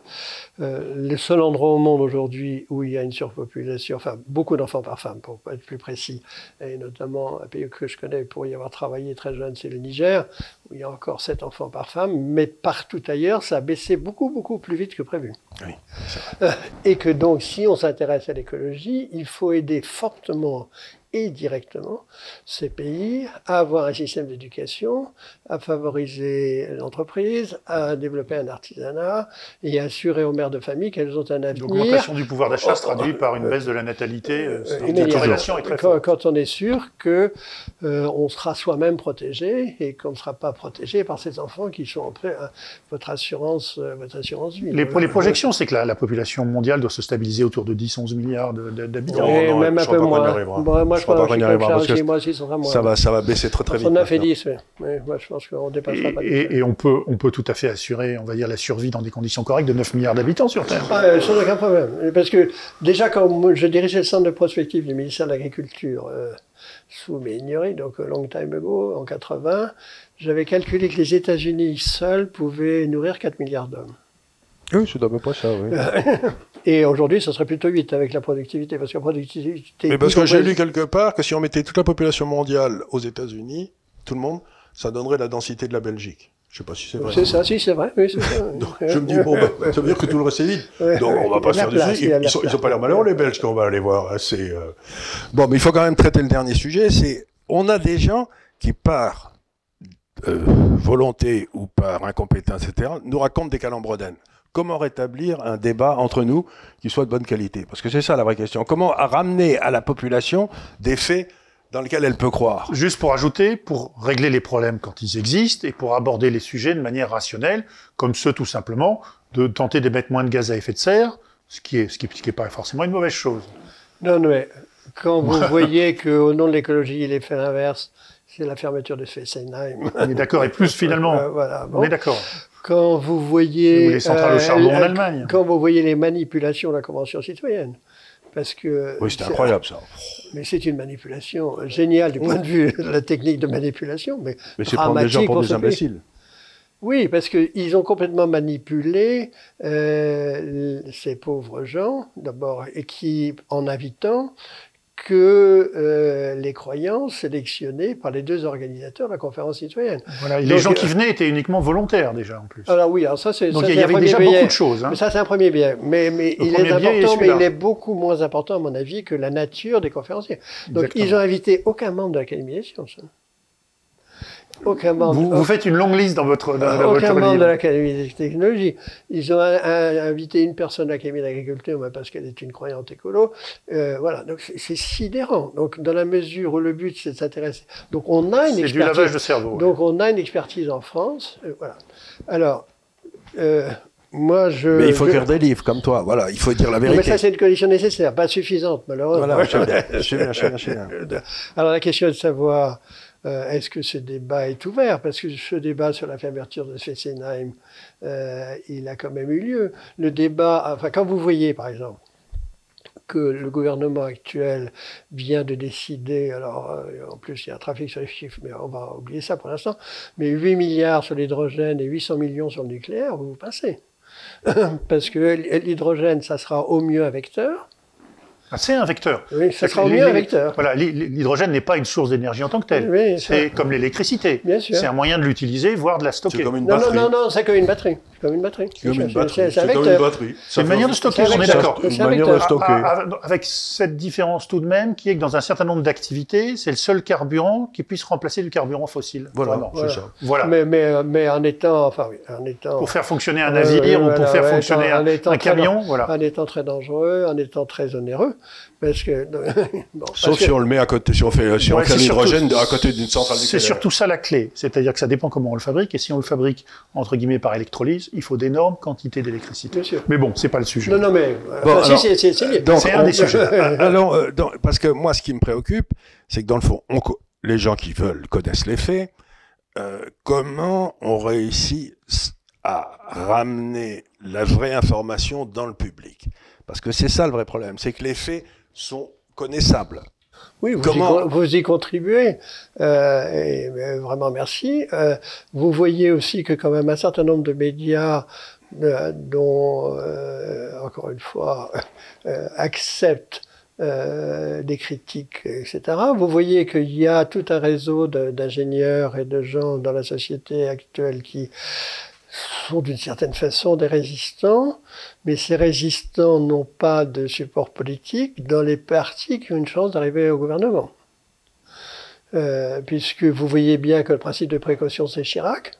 [SPEAKER 2] le seul endroit au monde aujourd'hui où il y a une surpopulation, enfin beaucoup d'enfants par femme, pour être plus précis, et notamment un pays que je connais pour y avoir travaillé très jeune, c'est le Niger, où il y a encore 7 enfants par femme, mais partout ailleurs, ça a baissé beaucoup plus vite que prévu.
[SPEAKER 1] Oui, c'est vrai.
[SPEAKER 2] Et que donc, si on s'intéresse à l'écologie, il faut aider fortement et directement ces pays à avoir un système d'éducation, à favoriser l'entreprise, à développer un artisanat et à assurer aux mères de famille qu'elles ont un avenir.
[SPEAKER 3] L'augmentation du pouvoir d'achat se traduit par une baisse de la natalité. La corrélation est très forte.
[SPEAKER 2] Quand on est sûr que on sera soi-même protégé et qu'on ne sera pas protégé par ces enfants qui sont après votre assurance vie.
[SPEAKER 3] Les projections, c'est que la population mondiale doit se stabiliser autour de 10-11 milliards d'habitants.
[SPEAKER 2] Et même un peu moins. Moi, je pense
[SPEAKER 1] que
[SPEAKER 2] moi aussi, ça sera moins.
[SPEAKER 1] Ça va baisser très vite.
[SPEAKER 2] Entre 9 et 10, mais moi, je pense qu'on dépassera pas.
[SPEAKER 3] Et on peut tout à fait assurer, on va dire, la survie dans des conditions correctes de 9 milliards d'habitants sur Terre.
[SPEAKER 2] Sans aucun problème. Parce que déjà, quand je dirigeais le centre de prospective du ministère de l'Agriculture sous Méignery, donc long time ago, en 80, j'avais calculé que les États-Unis seuls pouvaient nourrir 4 milliards d'hommes.
[SPEAKER 1] Oui, c'est à peu près ça, oui.
[SPEAKER 2] Et aujourd'hui, ça serait plutôt 8 avec la productivité, parce que la productivité...
[SPEAKER 1] Mais parce que j'ai lu quelque part que si on mettait toute la population mondiale aux États-Unis, tout le monde, ça donnerait la densité de la Belgique. Je sais pas si c'est vrai.
[SPEAKER 2] C'est ça, si, c'est vrai. Oui, c'est ça.
[SPEAKER 1] Donc, je me dis, bon, ça veut dire que tout le reste est vide. Donc, on va pas se faire des... Ils ont pas l'air malheureux, les Belges, quand on va aller voir. Bon, mais il faut quand même traiter le dernier sujet. On a des gens qui, par volonté ou par incompétence, etc., nous racontent des calembredaines. Comment rétablir un débat entre nous qui soit de bonne qualité? Parce que c'est ça la vraie question. Comment ramener à la population des faits dans lesquels elle peut croire?
[SPEAKER 3] Juste pour ajouter, pour régler les problèmes quand ils existent et pour aborder les sujets de manière rationnelle, comme ceux tout simplement de tenter d'émettre moins de gaz à effet de serre, ce qui est pas forcément une mauvaise chose.
[SPEAKER 2] Non, mais quand vous voyez qu'au nom de l'écologie, l'effet inverse, c'est la fermeture de Fessenheim.
[SPEAKER 3] On est d'accord, et plus finalement.
[SPEAKER 2] Voilà, bon.
[SPEAKER 3] On est d'accord.
[SPEAKER 2] Quand vous voyez...
[SPEAKER 3] Ou les centrales au charbon en Allemagne.
[SPEAKER 2] Quand vous voyez les manipulations de la Convention citoyenne. Parce que...
[SPEAKER 1] Oui, c'était incroyable, ça.
[SPEAKER 2] Mais c'est une manipulation géniale du point de vue de la technique de manipulation, mais
[SPEAKER 1] c'est prendre des gens pour des imbéciles.
[SPEAKER 2] Oui, parce qu'ils ont complètement manipulé ces pauvres gens, d'abord, et qui, en invitant que les croyants sélectionnés par les deux organisateurs de la conférence citoyenne.
[SPEAKER 3] Voilà, et les gens qui venaient étaient uniquement volontaires déjà en plus.
[SPEAKER 2] Alors oui, alors ça c'est.
[SPEAKER 3] Donc il y avait déjà beaucoup de choses. Hein.
[SPEAKER 2] Mais ça c'est un premier biais. Mais il est important, mais il est beaucoup moins important à mon avis que la nature des conférenciers. Donc exactement. Ils ont invité aucun membre de l'Académie des sciences. Aucun membre.
[SPEAKER 3] Vous faites une longue liste dans votre
[SPEAKER 2] aucun membre de l'Académie des technologies. Ils ont invité une personne de l'Académie d'agriculture, mais parce qu'elle est une croyante écolo. Voilà, donc c'est sidérant. Donc dans la mesure où le but c'est de s'intéresser. Donc on a une expertise.
[SPEAKER 3] C'est du lavage de cerveau.
[SPEAKER 2] Donc on a une expertise en France. Voilà. Alors. Moi,
[SPEAKER 1] mais il faut écrire des livres comme toi, voilà, il faut dire la vérité.
[SPEAKER 2] Non, mais ça, c'est une condition nécessaire, pas suffisante, malheureusement.
[SPEAKER 1] Voilà, je sais bien.
[SPEAKER 2] Alors, la question est de savoir, est-ce que ce débat est ouvert? Parce que ce débat sur la fermeture de Fessenheim, il a quand même eu lieu. Le débat, enfin, quand vous voyez, par exemple, que le gouvernement actuel vient de décider, alors en plus il y a un trafic sur les chiffres, mais on va oublier ça pour l'instant, mais 8 milliards sur l'hydrogène et 800 millions sur le nucléaire, vous passez. Parce que l'hydrogène, ça sera au mieux un vecteur.
[SPEAKER 3] Ah, c'est un vecteur.
[SPEAKER 2] Oui, ça sera au mieux un vecteur.
[SPEAKER 3] Voilà, l'hydrogène n'est pas une source d'énergie en tant que telle.
[SPEAKER 2] Oui,
[SPEAKER 3] c'est comme l'électricité.
[SPEAKER 2] Bien sûr.
[SPEAKER 3] C'est un moyen de l'utiliser, voire de la stocker.
[SPEAKER 1] C'est comme une batterie.
[SPEAKER 2] Non, c'est comme une batterie. C'est comme une batterie.
[SPEAKER 1] C'est comme une batterie.
[SPEAKER 3] C'est une manière de stocker, on est d'accord.
[SPEAKER 1] C'est une manière de stocker.
[SPEAKER 3] Avec cette différence tout de même, qui est que dans un certain nombre d'activités, c'est le seul carburant qui puisse remplacer du carburant fossile.
[SPEAKER 1] Voilà, c'est ça.
[SPEAKER 3] Voilà.
[SPEAKER 2] Mais en étant...
[SPEAKER 3] Pour faire fonctionner un navire ou pour faire fonctionner un camion, voilà.
[SPEAKER 2] En étant très dangereux, en étant très onéreux. Parce que,
[SPEAKER 1] sauf si on le met à côté, si on fait l'hydrogène à côté d'une centrale nucléaire.
[SPEAKER 3] C'est surtout ça la clé. C'est-à-dire que ça dépend comment on le fabrique. Et si on le fabrique, entre guillemets, par électrolyse, il faut d'énormes quantités d'électricité. Mais bon, c'est pas le sujet.
[SPEAKER 2] Non, mais
[SPEAKER 3] c'est un des sujets.
[SPEAKER 1] Alors, parce que moi, ce qui me préoccupe, c'est que dans le fond, les gens qui veulent connaissent les faits. Comment on réussit à ramener la vraie information dans le public? Parce que c'est ça le vrai problème, c'est que les faits sont connaissables.
[SPEAKER 2] Oui, vous y contribuez, et vraiment merci. Vous voyez aussi que quand même un certain nombre de médias dont, encore une fois, acceptent des critiques, etc. Vous voyez qu'il y a tout un réseau d'ingénieurs et de gens dans la société actuelle qui sont d'une certaine façon des résistants, mais ces résistants n'ont pas de support politique dans les partis qui ont une chance d'arriver au gouvernement. puisque vous voyez bien que le principe de précaution, c'est Chirac.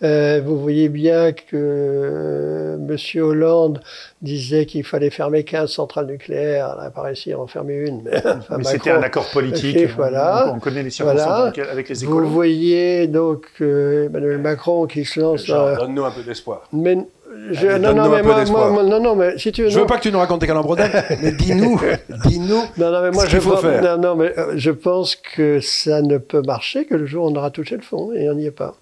[SPEAKER 2] Vous voyez bien que M. Hollande disait qu'il fallait fermer 15 centrales nucléaires. Elle n'a pas réussi à en fermer une.
[SPEAKER 3] Mais c'était un accord politique.
[SPEAKER 2] Okay, voilà.
[SPEAKER 3] On connaît les circonstances avec les écolos.
[SPEAKER 2] Vous voyez donc Emmanuel Macron qui se lance...
[SPEAKER 1] Donne-nous un peu d'espoir.
[SPEAKER 2] Mais non, mais si tu veux...
[SPEAKER 1] Je veux pas que tu nous racontes tes calembredages, mais dis-nous faire.
[SPEAKER 2] Non, mais je pense que ça ne peut marcher que le jour où on aura touché le fond, et on n'y est pas.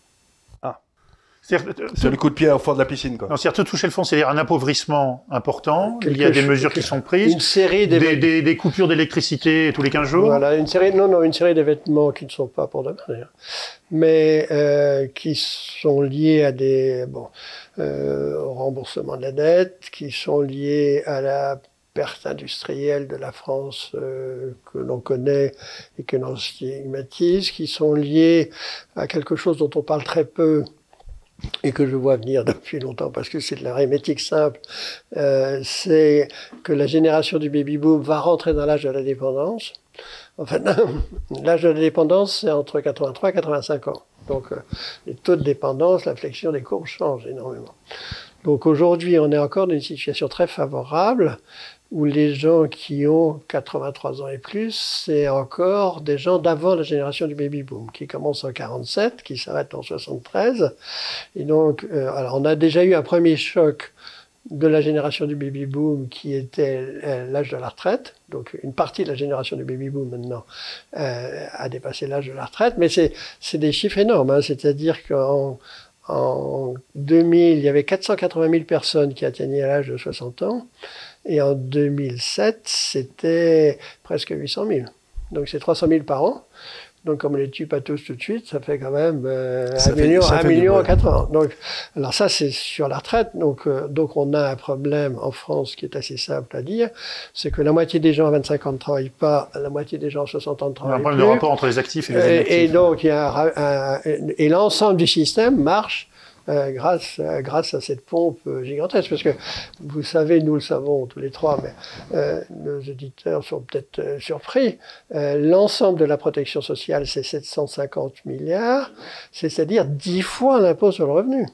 [SPEAKER 1] C'est le coup de pied au fond de la piscine, quoi.
[SPEAKER 3] Non, c'est-à-dire toucher le fond, c'est-à-dire un appauvrissement important. Il y a des mesures qui sont prises.
[SPEAKER 2] Une série
[SPEAKER 3] des coupures d'électricité tous les 15 jours.
[SPEAKER 2] Voilà, une série d'événements qui ne sont pas pour demain, d'ailleurs, mais qui sont liés à au remboursement de la dette, qui sont liés à la perte industrielle de la France que l'on connaît et que l'on stigmatise, qui sont liés à quelque chose dont on parle très peu, et que je vois venir depuis longtemps, parce que c'est de l'arithmétique simple, c'est que la génération du baby-boom va rentrer dans l'âge de la dépendance. Enfin, l'âge de la dépendance, c'est entre 83 et 85 ans. Donc, les taux de dépendance, la flexion des courbes changent énormément. Donc, aujourd'hui, on est encore dans une situation très favorable, où les gens qui ont 83 ans et plus, c'est encore des gens d'avant la génération du baby-boom, qui commence en 47, qui s'arrête en 73. Et donc, alors on a déjà eu un premier choc de la génération du baby-boom, qui était l'âge de la retraite. Donc, une partie de la génération du baby-boom, maintenant, a dépassé l'âge de la retraite. Mais c'est des chiffres énormes, hein. C'est-à-dire qu'en 2000, il y avait 480 000 personnes qui atteignaient l'âge de 60 ans. Et en 2007, c'était presque 800 000. Donc c'est 300 000 par an. Donc comme on les tue pas tous tout de suite, ça fait quand même 1 million en 4 ans. Donc, alors ça, c'est sur la retraite. Donc on a un problème en France qui est assez simple à dire, c'est que la moitié des gens à 25 ans ne travaillent pas, la moitié des gens à 60 ans ne travaillent plus. Il y a un problème
[SPEAKER 3] de rapport entre les actifs et les inactifs.
[SPEAKER 2] Et donc, et l'ensemble du système marche grâce à cette pompe gigantesque. Parce que, vous savez, nous le savons tous les trois, mais nos auditeurs sont peut-être surpris, l'ensemble de la protection sociale, c'est 750 milliards, c'est-à-dire 10 fois l'impôt sur le revenu.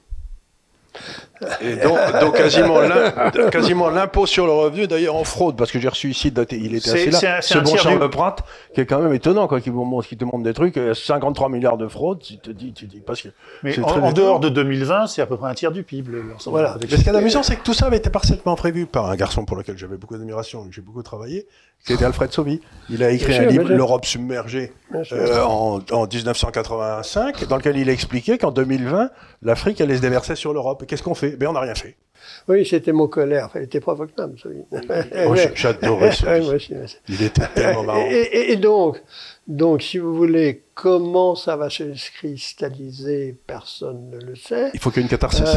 [SPEAKER 1] Et donc quasiment l'impôt sur le revenu, d'ailleurs en fraude, parce que j'ai reçu ici, il était assis là, ce bon Charles Leprinte, qui est quand même étonnant, quoi, qui te montre des trucs, 53 milliards de fraude, tu te dis parce que...
[SPEAKER 3] Mais en dehors de 2020, c'est à peu près un tiers du PIB.
[SPEAKER 1] Voilà. Mais ce qui est amusant, c'est que tout ça avait été parfaitement prévu par un garçon pour lequel j'avais beaucoup d'admiration et que j'ai beaucoup travaillé, c'était Alfred Sauvy. Il a écrit un livre, L'Europe submergée, en 1985, dans lequel il expliquait qu'en 2020, l'Afrique allait se déverser sur l'Europe. Et qu'est-ce qu'on fait? Ben, on n'a rien fait.
[SPEAKER 2] Oui, c'était mon colère. Enfin, il était provocable, Sauvy.
[SPEAKER 1] J'adorais Sauvy. Il était tellement marrant.
[SPEAKER 2] Et donc, si vous voulez, comment ça va se cristalliser, personne ne le sait.
[SPEAKER 1] Il faut qu'il y ait une catharsis.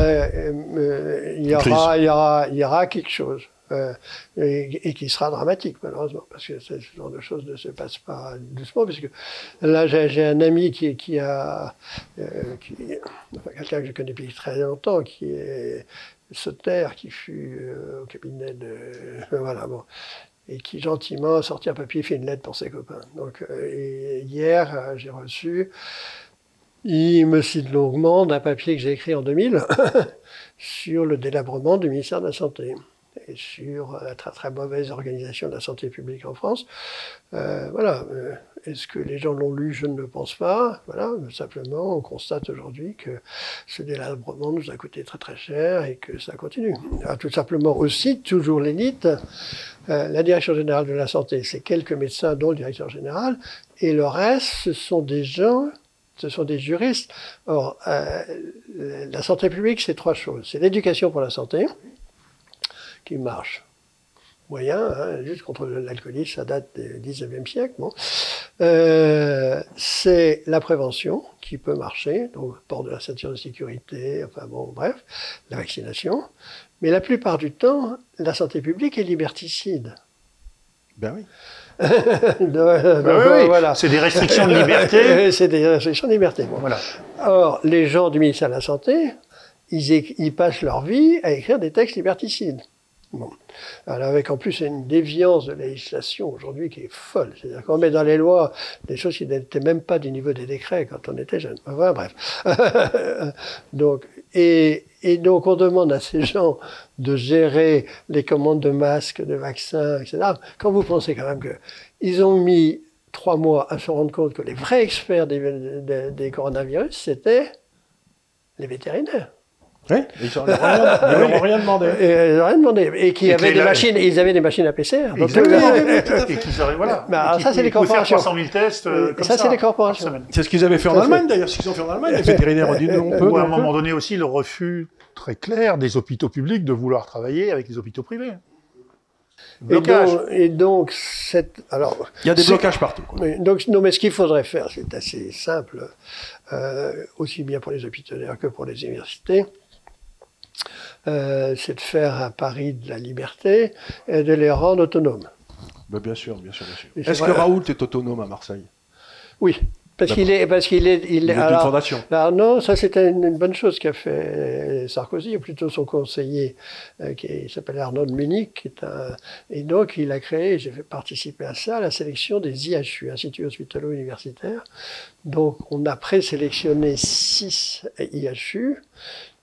[SPEAKER 2] Il y aura quelque chose. Et qui sera dramatique, malheureusement, parce que ce genre de choses ne se passe pas doucement, puisque là, j'ai un ami quelqu'un que je connais depuis très longtemps, qui est Sauter, qui fut au cabinet et qui gentiment a sorti un papier, fait une lettre pour ses copains. Donc, hier, j'ai reçu, il me cite longuement d'un papier que j'ai écrit en 2000 sur le délabrement du ministère de la Santé et sur la très très mauvaise organisation de la santé publique en France. Est-ce que les gens l'ont lu? Je ne le pense pas. Voilà, simplement, on constate aujourd'hui que ce délabrement nous a coûté très très cher et que ça continue. Alors, tout simplement aussi, toujours l'élite, la direction générale de la santé, c'est quelques médecins, dont le directeur général, et le reste, ce sont des gens, ce sont des juristes. Or, la santé publique, c'est 3 choses. C'est l'éducation pour la santé, qui marche moyen, hein, juste contre l'alcoolisme, ça date du 19e siècle. Bon. C'est la prévention qui peut marcher, donc port de la ceinture de sécurité, enfin bon, bref, la vaccination. Mais la plupart du temps, la santé publique est liberticide.
[SPEAKER 1] Ben oui.
[SPEAKER 2] Voilà.
[SPEAKER 3] C'est des restrictions de liberté.
[SPEAKER 2] C'est des restrictions de liberté. Bon.
[SPEAKER 3] Voilà.
[SPEAKER 2] Or, les gens du ministère de la Santé, ils passent leur vie à écrire des textes liberticides. Bon. Alors avec en plus une déviance de législation aujourd'hui qui est folle. C'est-à-dire qu'on met dans les lois des choses qui n'étaient même pas du niveau des décrets quand on était jeune. Enfin bref. Donc, et donc on demande à ces gens de gérer les commandes de masques, de vaccins, etc. Quand vous pensez quand même qu'ils ont mis 3 mois à se rendre compte que les vrais experts des coronavirus, c'était les vétérinaires.
[SPEAKER 1] Oui, ils n'ont rien demandé.
[SPEAKER 2] Ils n'ont rien demandé. Et qu'ils avaient des machines, ils avaient des machines à PCR.
[SPEAKER 3] Et qu'ils arrivent, voilà.
[SPEAKER 2] Bah, ça, c'est les corporations.
[SPEAKER 3] Faire 300 000 tests comme
[SPEAKER 2] ça, c'est les corporations.
[SPEAKER 1] C'est ce qu'ils avaient fait en Allemagne, d'ailleurs. Ce qu'ils ont fait en Allemagne. Les vétérinaires ont dit non, on peut.
[SPEAKER 3] Ou à un moment donné aussi, le refus très clair des hôpitaux publics de vouloir travailler avec les hôpitaux privés.
[SPEAKER 2] Et donc, alors,
[SPEAKER 1] il y a des blocages partout. Quoi.
[SPEAKER 2] Donc, non, mais ce qu'il faudrait faire, c'est assez simple, aussi bien pour les hôpitaux que pour les universités. C'est de faire un pari de la liberté et de les rendre autonomes.
[SPEAKER 1] Ben bien sûr, bien sûr, bien sûr. Est-ce que Raoult est autonome à Marseille?
[SPEAKER 2] Oui. Parce qu'il est
[SPEAKER 1] une fondation.
[SPEAKER 2] Alors non, ça c'était une bonne chose qu'a fait Sarkozy, ou plutôt son conseiller, qui s'appelle Arnaud de Munich, et donc il a créé, j'ai fait participer à ça, la sélection des IHU, Instituts Hospitalo-Universitaires. Donc on a présélectionné 6 IHU,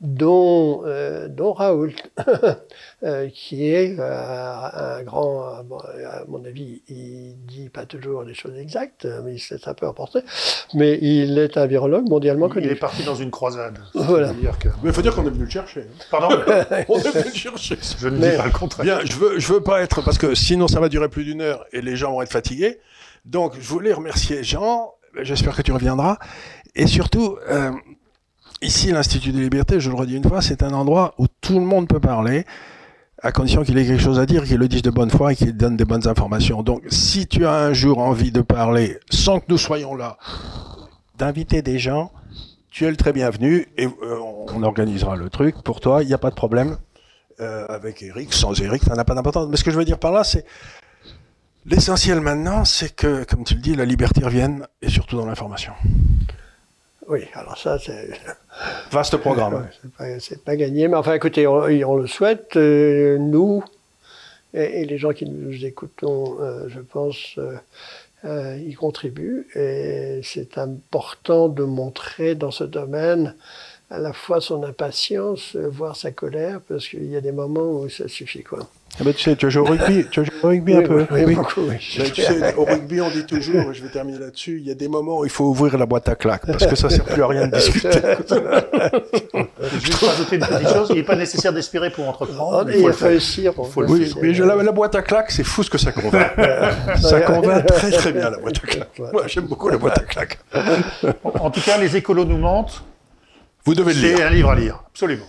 [SPEAKER 2] dont Raoult, qui est un grand, à mon avis, il dit pas toujours les choses exactes, mais il s'est un peu emporté, mais il est un virologue mondialement connu.
[SPEAKER 3] Il est parti dans une croisade.
[SPEAKER 2] Voilà.
[SPEAKER 1] Mais il faut dire qu'on est venu le chercher.
[SPEAKER 3] Pardon.
[SPEAKER 1] On est venu le chercher.
[SPEAKER 3] Je ne dis pas le contraire.
[SPEAKER 1] Bien, je veux pas être, parce que sinon ça va durer plus d'1 heure et les gens vont être fatigués. Donc je voulais remercier Jean, j'espère que tu reviendras, et surtout, ici, l'Institut des Libertés, je le redis une fois, c'est un endroit où tout le monde peut parler, à condition qu'il ait quelque chose à dire, qu'il le dise de bonne foi et qu'il donne des bonnes informations. Donc, si tu as un jour envie de parler, sans que nous soyons là, d'inviter des gens, tu es le très bienvenu et on organisera le truc. Pour toi, il n'y a pas de problème. Avec Eric, sans Eric, ça n'a pas d'importance. Mais ce que je veux dire par là, c'est l'essentiel maintenant, c'est que, comme tu le dis, la liberté revienne, et surtout dans l'information.
[SPEAKER 2] Oui, alors ça, c'est...
[SPEAKER 1] Vaste programme.
[SPEAKER 2] C'est pas gagné, mais enfin, écoutez, on le souhaite, nous, et les gens qui nous écoutons, je pense, y contribuent. Et c'est important de montrer dans ce domaine à la fois son impatience, voire sa colère, parce qu'il y a des moments où ça suffit, quoi.
[SPEAKER 1] Ah ben, tu sais, tu as joué au rugby un peu.
[SPEAKER 2] Oui, beaucoup, oui.
[SPEAKER 1] Mais tu sais, au rugby, on dit toujours, je vais terminer là-dessus, il y a des moments où il faut ouvrir la boîte à claques, parce que ça ne sert plus à rien de discuter.
[SPEAKER 3] Juste rajouter une petite chose, il n'est pas nécessaire d'espérer pour entreprendre.
[SPEAKER 2] Il faut réussir.
[SPEAKER 1] Oui, mais la boîte à claques, c'est fou ce que ça convainc. Ça convainc très très bien, la boîte à claques. Moi, j'aime beaucoup la boîte à claques.
[SPEAKER 3] En tout cas, les écolos nous mentent.
[SPEAKER 1] Vous devez le lire.
[SPEAKER 3] C'est un livre à lire, absolument.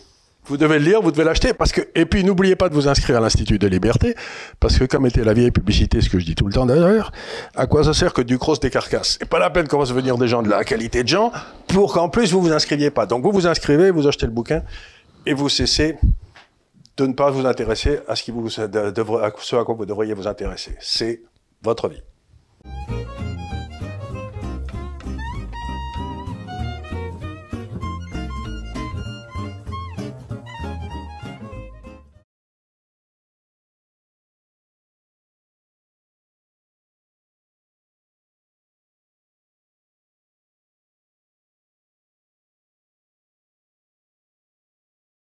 [SPEAKER 1] Vous devez le lire, vous devez l'acheter, et puis n'oubliez pas de vous inscrire à l'Institut de Liberté, parce que comme était la vieille publicité, ce que je dis tout le temps d'ailleurs, à quoi ça sert que du cross des carcasses? C'est pas la peine qu'on va se venir des gens de la qualité de gens, pour qu'en plus vous vous inscriviez pas. Donc vous vous inscrivez, vous achetez le bouquin, et vous cessez de ne pas vous intéresser à ce à quoi vous devriez vous intéresser. C'est votre vie.